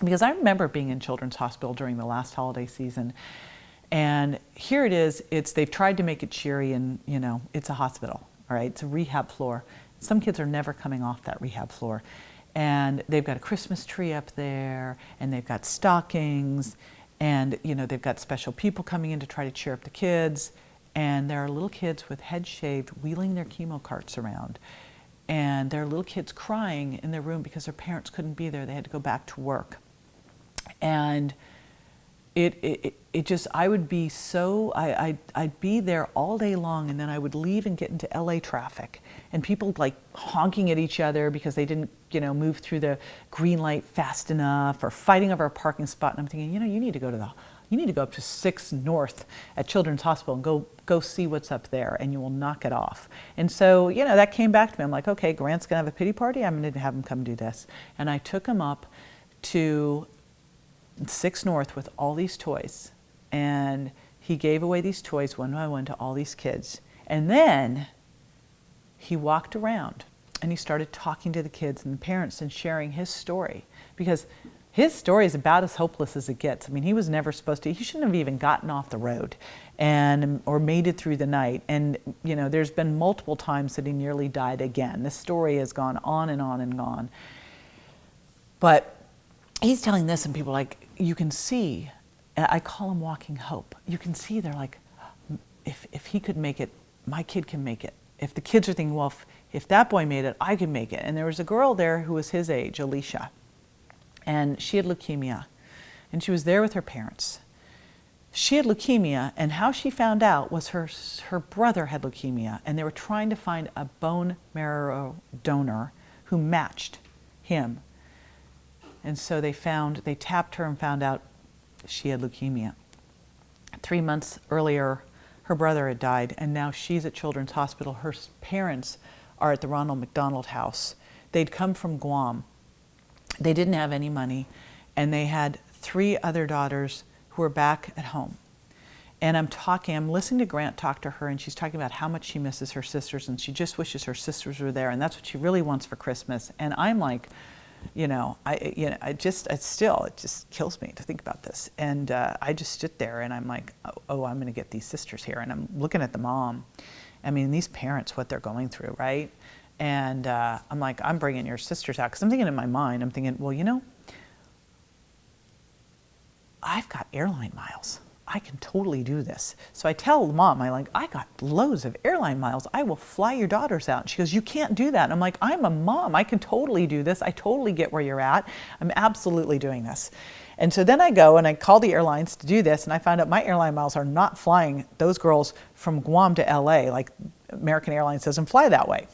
Because I remember being in Children's Hospital during the last holiday season, And here it is, they've tried to make it cheery, and it's a hospital, all right? It's a rehab floor. Some kids are never coming off that rehab floor. And they've got a Christmas tree up there, and they've got stockings, and they've got special people coming in to try to cheer up the kids. And there are little kids with heads shaved wheeling their chemo carts around. And there are little kids crying in their room because their parents couldn't be there. They had to go back to work. And it just, I would be so, I'd be there all day long, and then I would leave and get into LA traffic, and people like honking at each other because they didn't, move through the green light fast enough, or fighting over a parking spot. And I'm thinking, you need to go up to 6 North at Children's Hospital and go see what's up there, and you will knock it off. And so, that came back to me. I'm like, okay, Grant's gonna have a pity party. I'm gonna have him come do this. And I took him up to 6 North with all these toys, and he gave away these toys one by one to all these kids. And then he walked around and he started talking to the kids and the parents and sharing his story, because his story is about as hopeless as it gets. I mean, he was never supposed to, he shouldn't have even gotten off the road or made it through the night. And there's been multiple times that he nearly died again. This story has gone on and on and on. But he's telling this, and people are like, you can see, I call him walking hope. You can see they're like, if he could make it, my kid can make it. If the kids are thinking, well, if that boy made it, I can make it. And there was a girl there who was his age, Alicia, and she had leukemia, and she was there with her parents. She had leukemia, and how she found out was her brother had leukemia, and they were trying to find a bone marrow donor who matched him. And so they tapped her and found out she had leukemia. 3 months earlier, her brother had died, and now she's at Children's Hospital. Her parents are at the Ronald McDonald House. They'd come from Guam. They didn't have any money, and they had 3 other daughters who were back at home. And I'm listening to Grant talk to her, and she's talking about how much she misses her sisters, and she just wishes her sisters were there, and that's what she really wants for Christmas. And I'm like, it just kills me to think about this. And I just sit there and I'm like, oh, I'm going to get these sisters here. And I'm looking at the mom. I mean, these parents, what they're going through, right? And I'm like, I'm bringing your sisters out. Because I'm thinking in my mind, I'm thinking, well, I've got airline miles. I can totally do this. So I tell mom, I got loads of airline miles. I will fly your daughters out. And she goes, you can't do that. And I'm like, I'm a mom. I can totally do this. I totally get where you're at. I'm absolutely doing this. And so then I go and I call the airlines to do this, and I find out my airline miles are not flying those girls from Guam to LA. Like, American Airlines doesn't fly that way.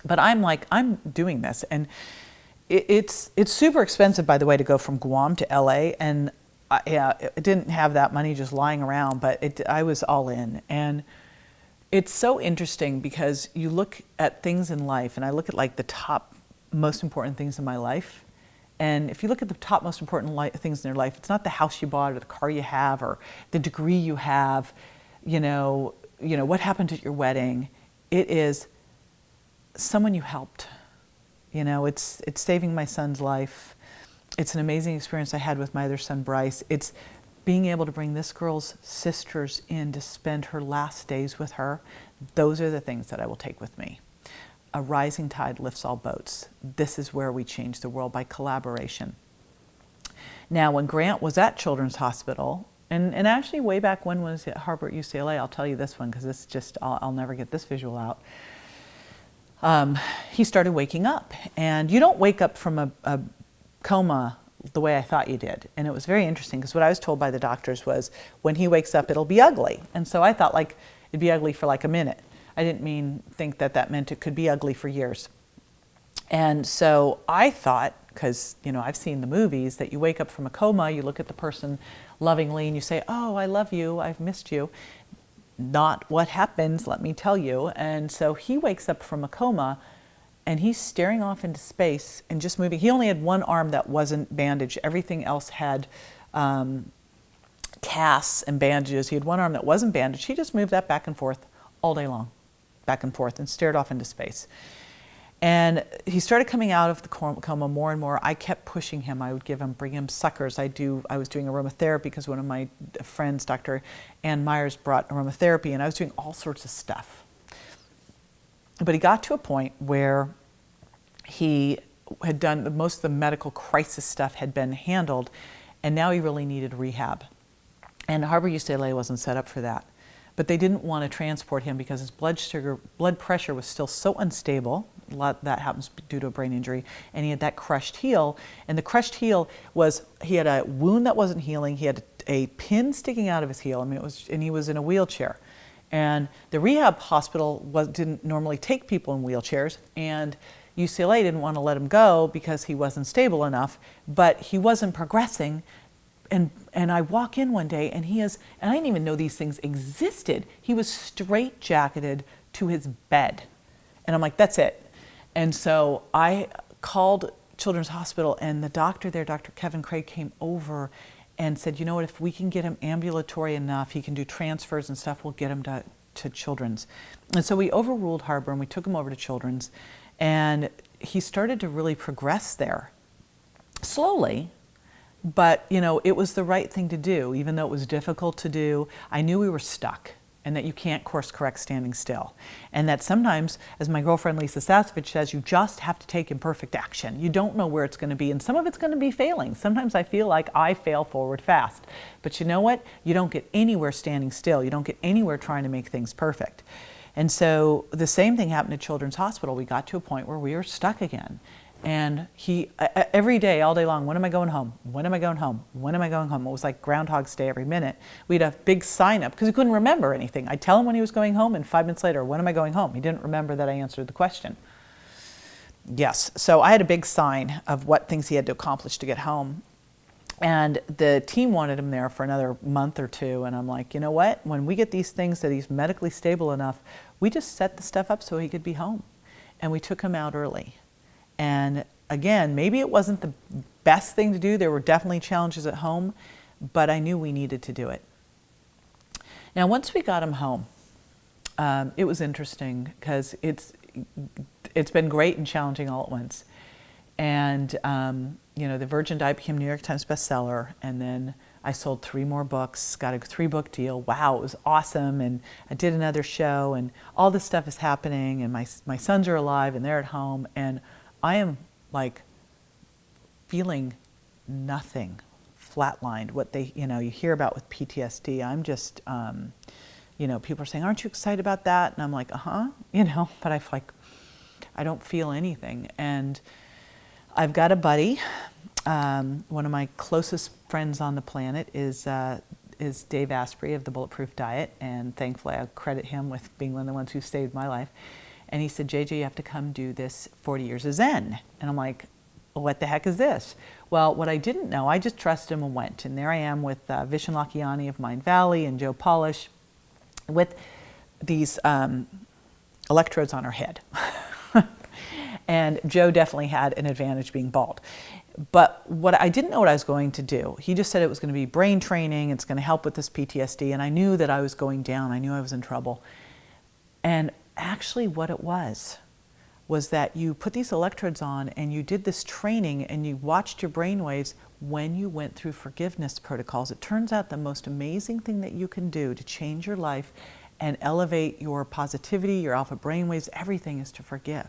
But I'm like, I'm doing this. And it's super expensive, by the way, to go from Guam to LA. And I didn't have that money just lying around, but I was all in. And it's so interesting because you look at things in life, and I look at like the top most important things in my life. And if you look at the top most important things in your life, it's not the house you bought or the car you have or the degree you have, what happened at your wedding. It is someone you helped. It's saving my son's life. It's an amazing experience I had with my other son, Bryce. It's being able to bring this girl's sisters in to spend her last days with her. Those are the things that I will take with me. A rising tide lifts all boats. This is where we change the world, by collaboration. Now, when Grant was at Children's Hospital, and actually way back when was at Harvard, UCLA, I'll tell you this one because it's just, I'll never get this visual out. He started waking up. And you don't wake up from a coma the way I thought you did. And it was very interesting because what I was told by the doctors was when he wakes up, it'll be ugly. And so I thought like it'd be ugly for like a minute. I didn't think that meant it could be ugly for years. And so I thought, because I've seen the movies, that you wake up from a coma, you look at the person lovingly and you say, oh, I love you, I've missed you. Not what happens, let me tell you. And so he wakes up from a coma and he's staring off into space and just moving. He only had one arm that wasn't bandaged. Everything else had casts and bandages. He had one arm that wasn't bandaged. He just moved that back and forth all day long, back and forth, and stared off into space. And he started coming out of the coma more and more. I kept pushing him. I would bring him suckers. I was doing aromatherapy because one of my friends, Dr. Ann Myers, brought aromatherapy, and I was doing all sorts of stuff. But he got to a point where he had done most of the medical crisis stuff had been handled, and now he really needed rehab. And Harbor UCLA wasn't set up for that. But they didn't want to transport him because his blood pressure was still so unstable. A lot of that happens due to a brain injury. And he had that crushed heel. And the crushed heel was, he had a wound that wasn't healing. He had a pin sticking out of his heel. I mean, and he was in a wheelchair. And the rehab hospital didn't normally take people in wheelchairs. And UCLA didn't want to let him go because he wasn't stable enough. But he wasn't progressing. And I walk in one day, and and I didn't even know these things existed. He was straitjacketed to his bed. And I'm like, that's it. And so I called Children's Hospital, and the doctor there, Dr. Kevin Craig, came over and said, you know what, if we can get him ambulatory enough, he can do transfers and stuff, we'll get him to Children's. And so we overruled Harbor, and we took him over to Children's. And he started to really progress there. Slowly. But, you know, it was the right thing to do, even though it was difficult to do. I knew we were stuck and that you can't course correct standing still. And that sometimes, as my girlfriend Lisa Sasevich says, you just have to take imperfect action. You don't know where it's going to be, and some of it's going to be failing. Sometimes I feel like I fail forward fast. But you know what? You don't get anywhere standing still. You don't get anywhere trying to make things perfect. And so the same thing happened at Children's Hospital. We got to a point where we were stuck again. And he, every day, all day long, when am I going home? When am I going home? When am I going home? It was like Groundhog's Day every minute. We'd have big sign up because he couldn't remember anything. I'd tell him when he was going home, and 5 minutes later, when am I going home? He didn't remember that I answered the question. Yes, so I had a big sign of what things he had to accomplish to get home. And the team wanted him there for another month or two. And I'm like, you know what? When we get these things that he's medically stable enough, we just set the stuff up so he could be home. And we took him out early. And again, maybe it wasn't the best thing to do. There were definitely challenges at home, but I knew we needed to do it. Now, once we got him home, it was interesting because it's been great and challenging all at once. And, you know, The Virgin Diet became New York Times bestseller, and then I sold 3 more books, got a 3-book deal. Wow, it was awesome. And I did another show, and all this stuff is happening, and my sons are alive, and they're at home, and I am like feeling nothing, flatlined. What they, you know, you hear about with PTSD. I'm just, you know, people are saying, aren't you excited about that? And I'm like, you know, but I don't feel anything. And I've got a buddy, one of my closest friends on the planet is Dave Asprey of the Bulletproof Diet. And thankfully I credit him with being one of the ones who saved my life. And he said, JJ, you have to come do this 40 years of Zen. And I'm like, what the heck is this? Well, what I didn't know, I just trusted him and went. And there I am with Vishen Lakhiani of Mind Valley and Joe Polish with these electrodes on her head. And Joe definitely had an advantage being bald. But what I didn't know what I was going to do. He just said it was going to be brain training. It's going to help with this PTSD. And I knew that I was going down. I knew I was in trouble. And actually what it was that you put these electrodes on and you did this training and you watched your brain waves when you went through forgiveness protocols. It turns out the most amazing thing that you can do to change your life and elevate your positivity, your alpha brain waves, everything is to forgive.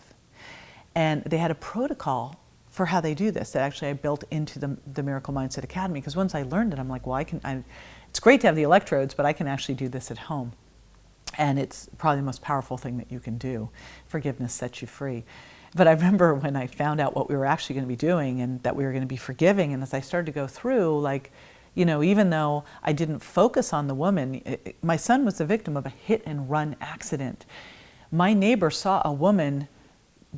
And they had a protocol for how they do this that actually I built into the Miracle Mindset Academy, because once I learned it, I'm like, well, it's great to have the electrodes, but I can actually do this at home. And it's probably the most powerful thing that you can do. Forgiveness sets you free. But I remember when I found out what we were actually going to be doing and that we were going to be forgiving, and as I started to go through, like, you know, even though I didn't focus on the woman, my son was the victim of a hit and run accident. My neighbor saw a woman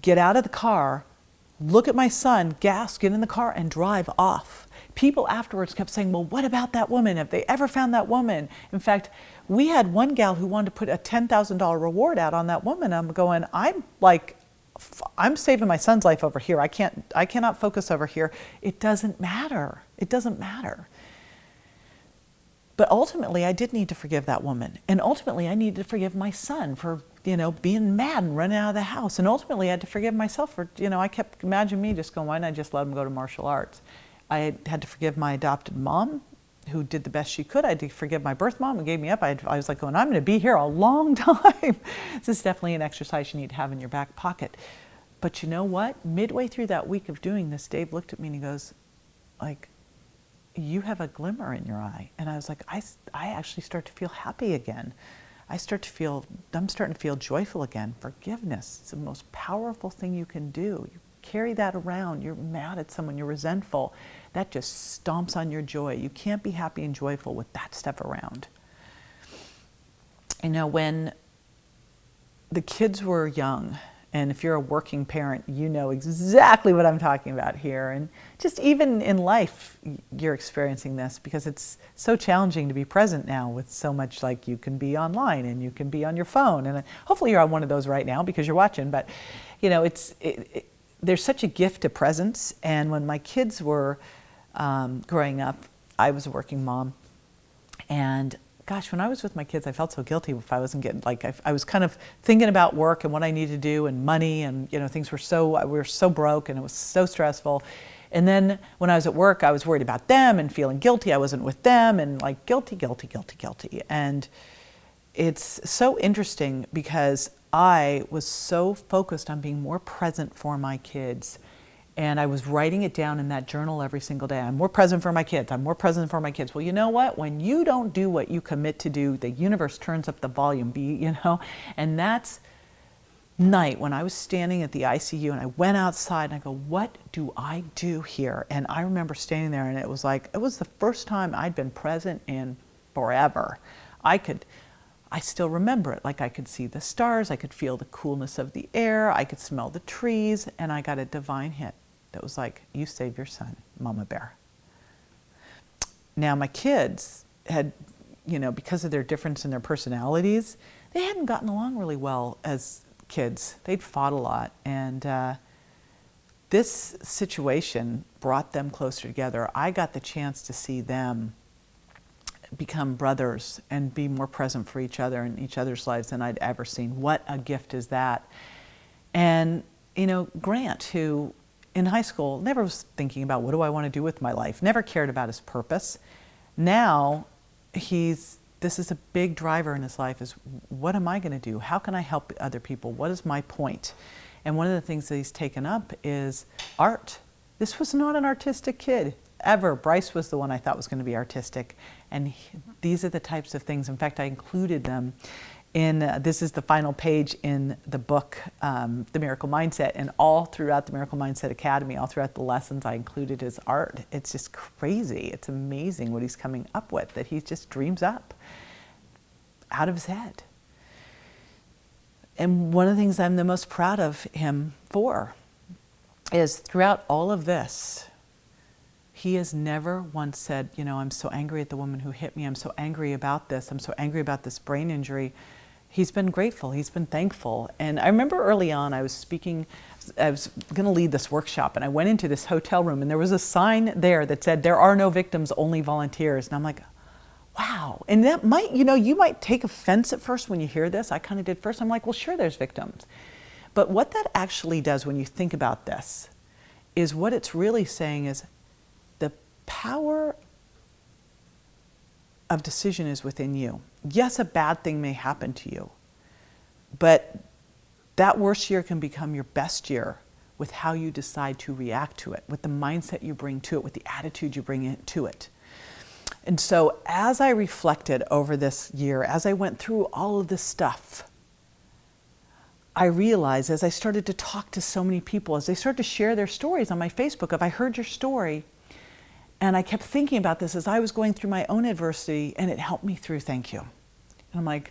get out of the car, look at my son, gasp, get in the car, and drive off. People afterwards kept saying, well, what about that woman? Have they ever found that woman? In fact, we had one gal who wanted to put a $10,000 reward out on that woman. I'm going, I'm saving my son's life over here. I cannot focus over here. It doesn't matter. It doesn't matter. But ultimately, I did need to forgive that woman. And ultimately, I needed to forgive my son for being mad and running out of the house. And ultimately I had to forgive myself for, I kept imagining me just going, why didn't I just let him go to martial arts? I had to forgive my adopted mom, who did the best she could. I had to forgive my birth mom, who gave me up. I was like going, I'm going to be here a long time. This is definitely an exercise you need to have in your back pocket. But you know what? Midway through that week of doing this, Dave looked at me and he goes, like, you have a glimmer in your eye. And I was like, I actually start to feel happy again. I'm starting to feel joyful again. Forgiveness is the most powerful thing you can do. You carry that around. You're mad at someone, you're resentful. That just stomps on your joy. You can't be happy and joyful with that stuff around. When the kids were young, and if you're a working parent, you know exactly what I'm talking about here. And just even in life, you're experiencing this because it's so challenging to be present now with so much, like you can be online and you can be on your phone. And hopefully you're on one of those right now because you're watching. But, there's such a gift to presence. And when my kids were growing up, I was a working mom. And gosh, when I was with my kids, I felt so guilty if I wasn't getting, I was kind of thinking about work and what I needed to do and money and, things we were so broke and it was so stressful. And then when I was at work, I was worried about them and feeling guilty. I wasn't with them and guilty. And it's so interesting because I was so focused on being more present for my kids. And I was writing it down in that journal every single day. I'm more present for my kids. I'm more present for my kids. Well, you know what? When you don't do what you commit to do, the universe turns up the volume, And that's night when I was standing at the ICU and I went outside and I go, what do I do here? And I remember standing there and it was the first time I'd been present in forever. I still remember it. I could see the stars, I could feel the coolness of the air, I could smell the trees, and I got a divine hit that was like, you saved your son, Mama Bear. Now my kids had, because of their difference in their personalities, they hadn't gotten along really well as kids. They'd fought a lot. And this situation brought them closer together. I got the chance to see them become brothers and be more present for each other in each other's lives than I'd ever seen. What a gift is that? And, Grant, who in high school never was thinking about what do I want to do with my life, never cared about his purpose. Now this is a big driver in his life is what am I going to do? How can I help other people? What is my point? And one of the things that he's taken up is art. This was not an artistic kid. Ever. Bryce was the one I thought was going to be artistic. And these are the types of things. In fact, I included them in, this is the final page in the book, The Miracle Mindset. And all throughout the Miracle Mindset Academy, all throughout the lessons, I included his art. It's just crazy. It's amazing what he's coming up with, that he just dreams up out of his head. And one of the things I'm the most proud of him for is throughout all of this, he has never once said, I'm so angry at the woman who hit me. I'm so angry about this. I'm so angry about this brain injury. He's been grateful. He's been thankful. And I remember early on, I was going to lead this workshop, and I went into this hotel room, and there was a sign there that said, there are no victims, only volunteers. And I'm like, wow. And that might, you might take offense at first when you hear this. I kind of did first. I'm like, well, sure, there's victims. But what that actually does when you think about this is what it's really saying is, power of decision is within you. Yes, a bad thing may happen to you, but that worst year can become your best year with how you decide to react to it, with the mindset you bring to it, with the attitude you bring to it. And so as I reflected over this year, as I went through all of this stuff, I realized as I started to talk to so many people, as they started to share their stories on my Facebook of, I heard your story. And I kept thinking about this as I was going through my own adversity, and it helped me through, thank you. And I'm like,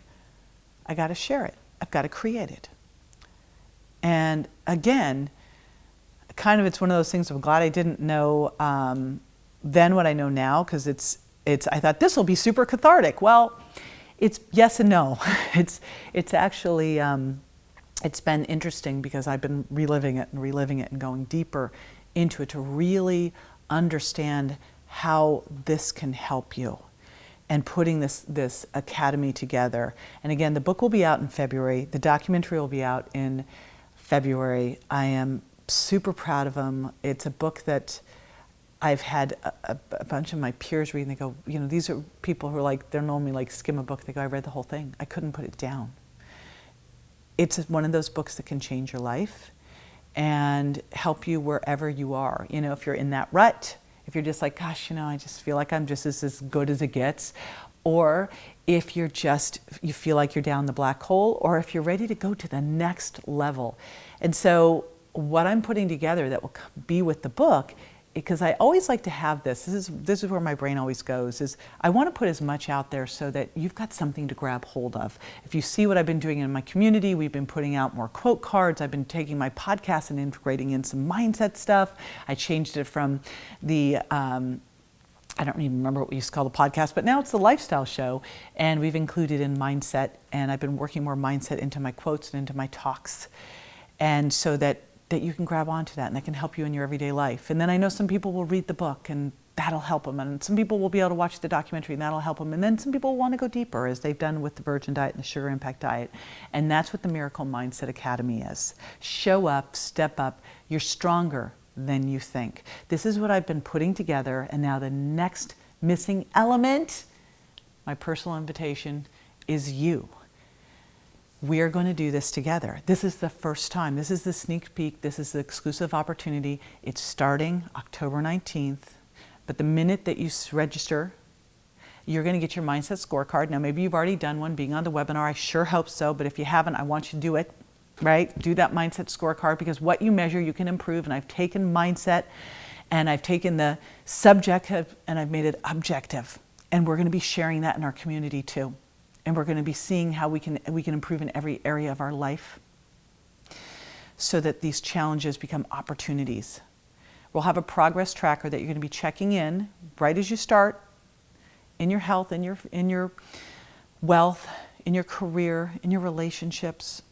I got to share it. I've got to create it. And again, it's one of those things I'm glad I didn't know then what I know now, because I thought this will be super cathartic. Well, it's yes and no. It's actually, it's been interesting because I've been reliving it and going deeper into it to really understand how this can help you. and putting this academy together. And again, the book will be out in February. The documentary will be out in February. I am super proud of them. It's a book that I've had a bunch of my peers read, and they go, you know, these are people who are like, they're normally like skim a book. They go, I read the whole thing. I couldn't put it down. It's one of those books that can change your life and help you wherever you are. You know, if you're in that rut, if you're just like, gosh, you know, I just feel like I'm just as good as it gets. Or if you feel like you're down the black hole, or if you're ready to go to the next level. And so what I'm putting together that will be with the book, because I always like to have this is where my brain always goes, is I want to put as much out there so that you've got something to grab hold of. If you see what I've been doing in my community, we've been putting out more quote cards. I've been taking my podcast and integrating in some mindset stuff. I changed it from the, I don't even remember what we used to call the podcast, but now it's the lifestyle show, and we've included in mindset, and I've been working more mindset into my quotes and into my talks, and so that you can grab onto that and that can help you in your everyday life. And then I know some people will read the book and that'll help them, and some people will be able to watch the documentary and that'll help them, and then some people want to go deeper, as they've done with the Virgin Diet and the Sugar Impact Diet. And that's what the Miracle Mindset Academy is. Show up, step up, you're stronger than you think. This is what I've been putting together, and now the next missing element, my personal invitation, is you. We are going to do this together. This is the first time. This is the sneak peek. This is the exclusive opportunity. It's starting October 19th. But the minute that you register, you're going to get your mindset scorecard. Now, maybe you've already done one being on the webinar. I sure hope so. But if you haven't, I want you to do it, right? Do that mindset scorecard, because what you measure, you can improve. And I've taken mindset and I've taken the subjective and I've made it objective. And we're going to be sharing that in our community too. And we're going to be seeing how we can improve in every area of our life so that these challenges become opportunities. We'll have a progress tracker that you're going to be checking in right as you start, in your health, in your wealth, in your career, in your relationships,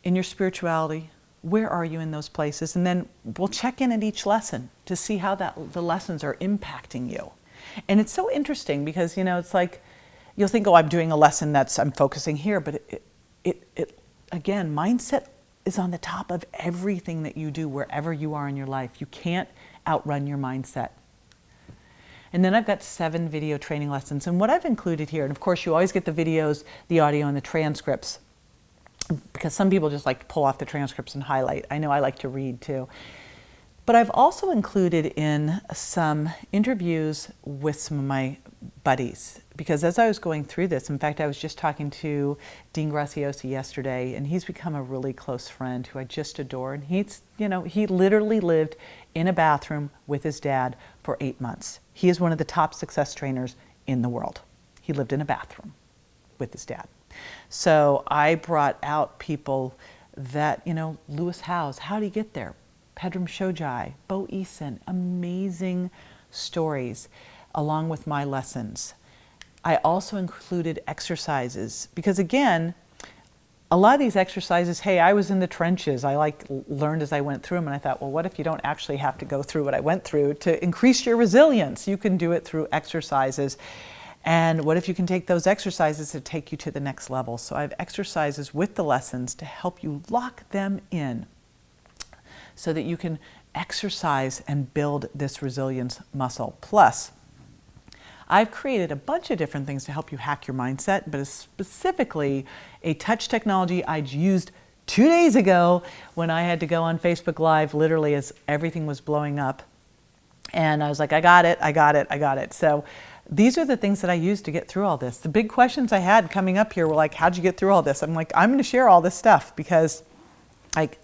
in your spirituality. Where are you in those places? And then we'll check in at each lesson to see how the lessons are impacting you. And it's so interesting because, you know, it's like, you'll think, oh, I'm doing a lesson I'm focusing here, but it again, mindset is on the top of everything that you do wherever you are in your life. You can't outrun your mindset. And then I've got 7 video training lessons. And what I've included here, and of course you always get the videos, the audio, and the transcripts, because some people just like to pull off the transcripts and highlight. I know I like to read too. But I've also included in some interviews with some of my buddies, because as I was going through this, in fact, I was just talking to Dean Graciosi yesterday, and he's become a really close friend who I just adore. And he literally lived in a bathroom with his dad for 8 months. He is one of the top success trainers in the world. He lived in a bathroom with his dad. So I brought out people that, Lewis Howes, how did he get there? Pedram Shojai, Bo Eason, amazing stories, along with my lessons. I also included exercises because, again, a lot of these exercises, hey, I was in the trenches. I learned as I went through them, and I thought, well, what if you don't actually have to go through what I went through to increase your resilience? You can do it through exercises. And what if you can take those exercises to take you to the next level? So I have exercises with the lessons to help you lock them in so that you can exercise and build this resilience muscle. Plus, I've created a bunch of different things to help you hack your mindset, but specifically a touch technology I used 2 days ago when I had to go on Facebook Live, literally as everything was blowing up. And I was like, I got it. So these are the things that I used to get through all this. The big questions I had coming up here were like, how'd you get through all this? I'm like, I'm going to share all this stuff because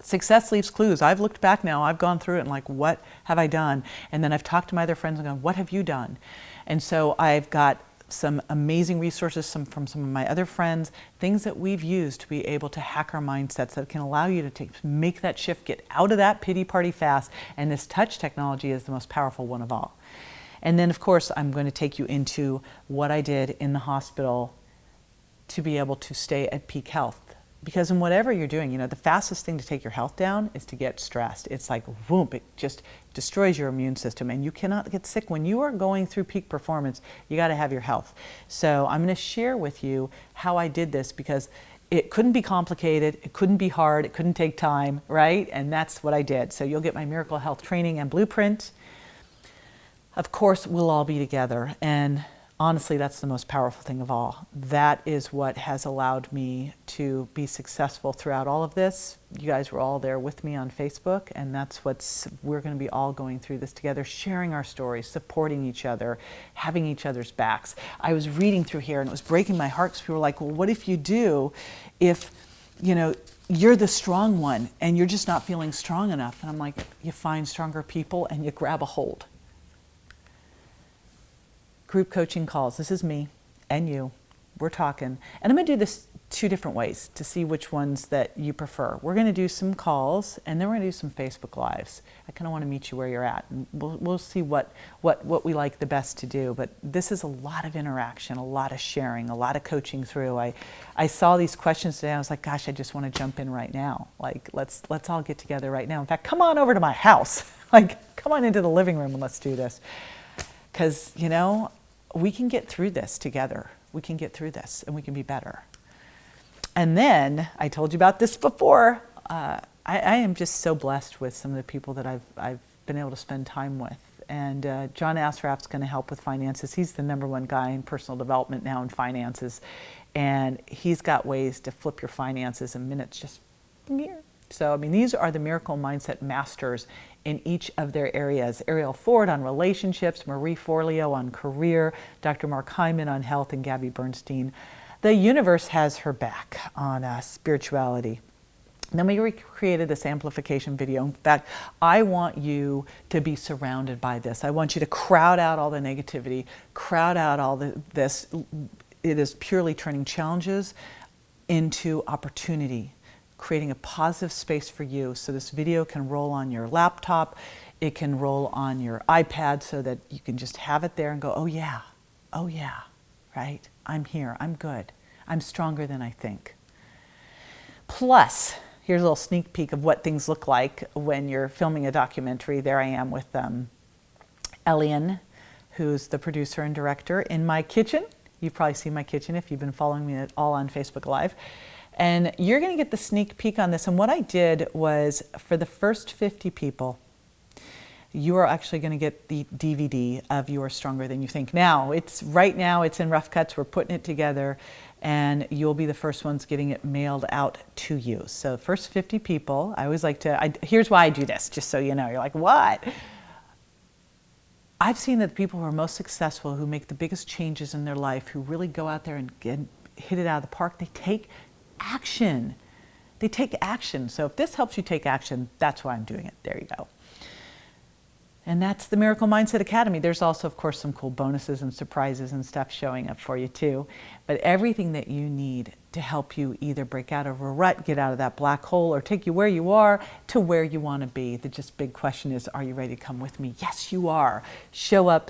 success leaves clues. I've looked back now, I've gone through it and like, what have I done? And then I've talked to my other friends and gone, what have you done? And so I've got some amazing resources from some of my other friends, things that we've used to be able to hack our mindsets that can allow you to make that shift, get out of that pity party fast. And this touch technology is the most powerful one of all. And then, of course, I'm going to take you into what I did in the hospital to be able to stay at peak health. Because in whatever you're doing, the fastest thing to take your health down is to get stressed. It's like, whoop, it just destroys your immune system, and you cannot get sick. When you are going through peak performance, you got to have your health. So I'm going to share with you how I did this, because it couldn't be complicated, it couldn't be hard, it couldn't take time, right? And that's what I did. So you'll get my Miracle Health training and blueprint. Of course, we'll all be together, and honestly, that's the most powerful thing of all. That is what has allowed me to be successful throughout all of this. You guys were all there with me on Facebook, and that's we're going to be all going through this together, sharing our stories, supporting each other, having each other's backs. I was reading through here, and it was breaking my heart, because people were like, well, what if you do if, you're the strong one, and you're just not feeling strong enough? And I'm like, you find stronger people, and you grab a hold. Group coaching calls. This is me and you. We're talking. And I'm going to do this 2 different ways to see which ones that you prefer. We're going to do some calls, and then we're going to do some Facebook Lives. I kind of want to meet you where you're at. And we'll see what we like the best to do. But this is a lot of interaction, a lot of sharing, a lot of coaching through. I saw these questions today. I was like, gosh, I just want to jump in right now. Like, let's all get together right now. In fact, come on over to my house. Come on into the living room and let's do this. Because, we can get through this together. We can get through this, and we can be better. And then, I told you about this before, I am just so blessed with some of the people that I've been able to spend time with. And John Asraf's going to help with finances. He's the #1 guy in personal development now in finances. And he's got ways to flip your finances in minutes just from here. So, these are the Miracle Mindset Masters in each of their areas. Ariel Ford on relationships, Marie Forleo on career, Dr. Mark Hyman on health, and Gabby Bernstein. The universe has her back on spirituality. And then we recreated this amplification video. In fact, I want you to be surrounded by this. I want you to crowd out all the negativity, crowd out all this. It is purely turning challenges into opportunity, creating a positive space for you. So this video can roll on your laptop, it can roll on your iPad, so that you can just have it there and go, oh yeah, right? I'm here, I'm good, I'm stronger than I think. Plus, here's a little sneak peek of what things look like when you're filming a documentary. There I am with Elian, who's the producer and director, in my kitchen. You've probably seen my kitchen if you've been following me at all on Facebook Live. And you're going to get the sneak peek on this. And what I did was, for the first 50 people, you are actually going to get the DVD of You Are Stronger Than You Think. Now, right now it's in rough cuts. We're putting it together, and you'll be the first ones getting it mailed out to you. So the first 50 people, I always like to, here's why I do this, just so you know. You're like, what? I've seen that the people who are most successful, who make the biggest changes in their life, who really go out there and hit it out of the park, they take action. They take action. So if this helps you take action, that's why I'm doing it. There you go. And that's the Miracle Mindset Academy. There's also, of course, some cool bonuses and surprises and stuff showing up for you too. But everything that you need to help you either break out of a rut, get out of that black hole, or take you where you are to where you want to be. The just big question is, are you ready to come with me? Yes, you are. Show up,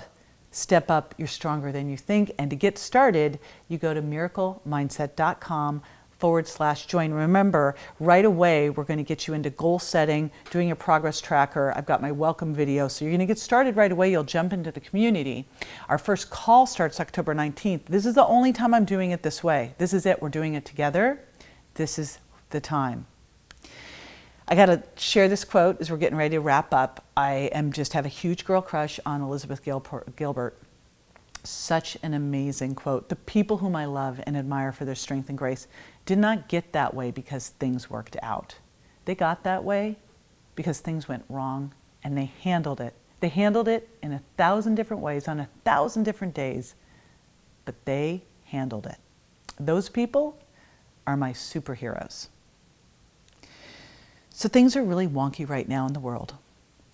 step up, you're stronger than you think. And to get started, you go to miraclemindset.com/join. Remember, right away, we're going to get you into goal setting, doing your progress tracker. I've got my welcome video. So you're going to get started right away. You'll jump into the community. Our first call starts October 19th. This is the only time I'm doing it this way. This is it. We're doing it together. This is the time. I got to share this quote as we're getting ready to wrap up. I have a huge girl crush on Elizabeth Gilbert. Such an amazing quote. The people whom I love and admire for their strength and grace did not get that way because things worked out. They got that way because things went wrong, and they handled it. They handled it in 1,000 different ways on 1,000 different days, but they handled it. Those people are my superheroes. So things are really wonky right now in the world,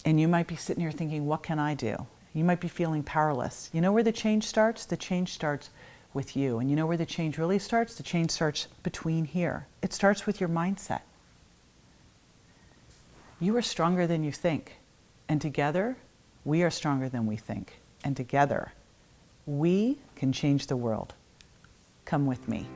and you might be sitting here thinking, what can I do? You might be feeling powerless. You know where the change starts? The change starts with you. And you know where the change really starts? The change starts between here. It starts with your mindset. You are stronger than you think. And together, we are stronger than we think. And together, we can change the world. Come with me.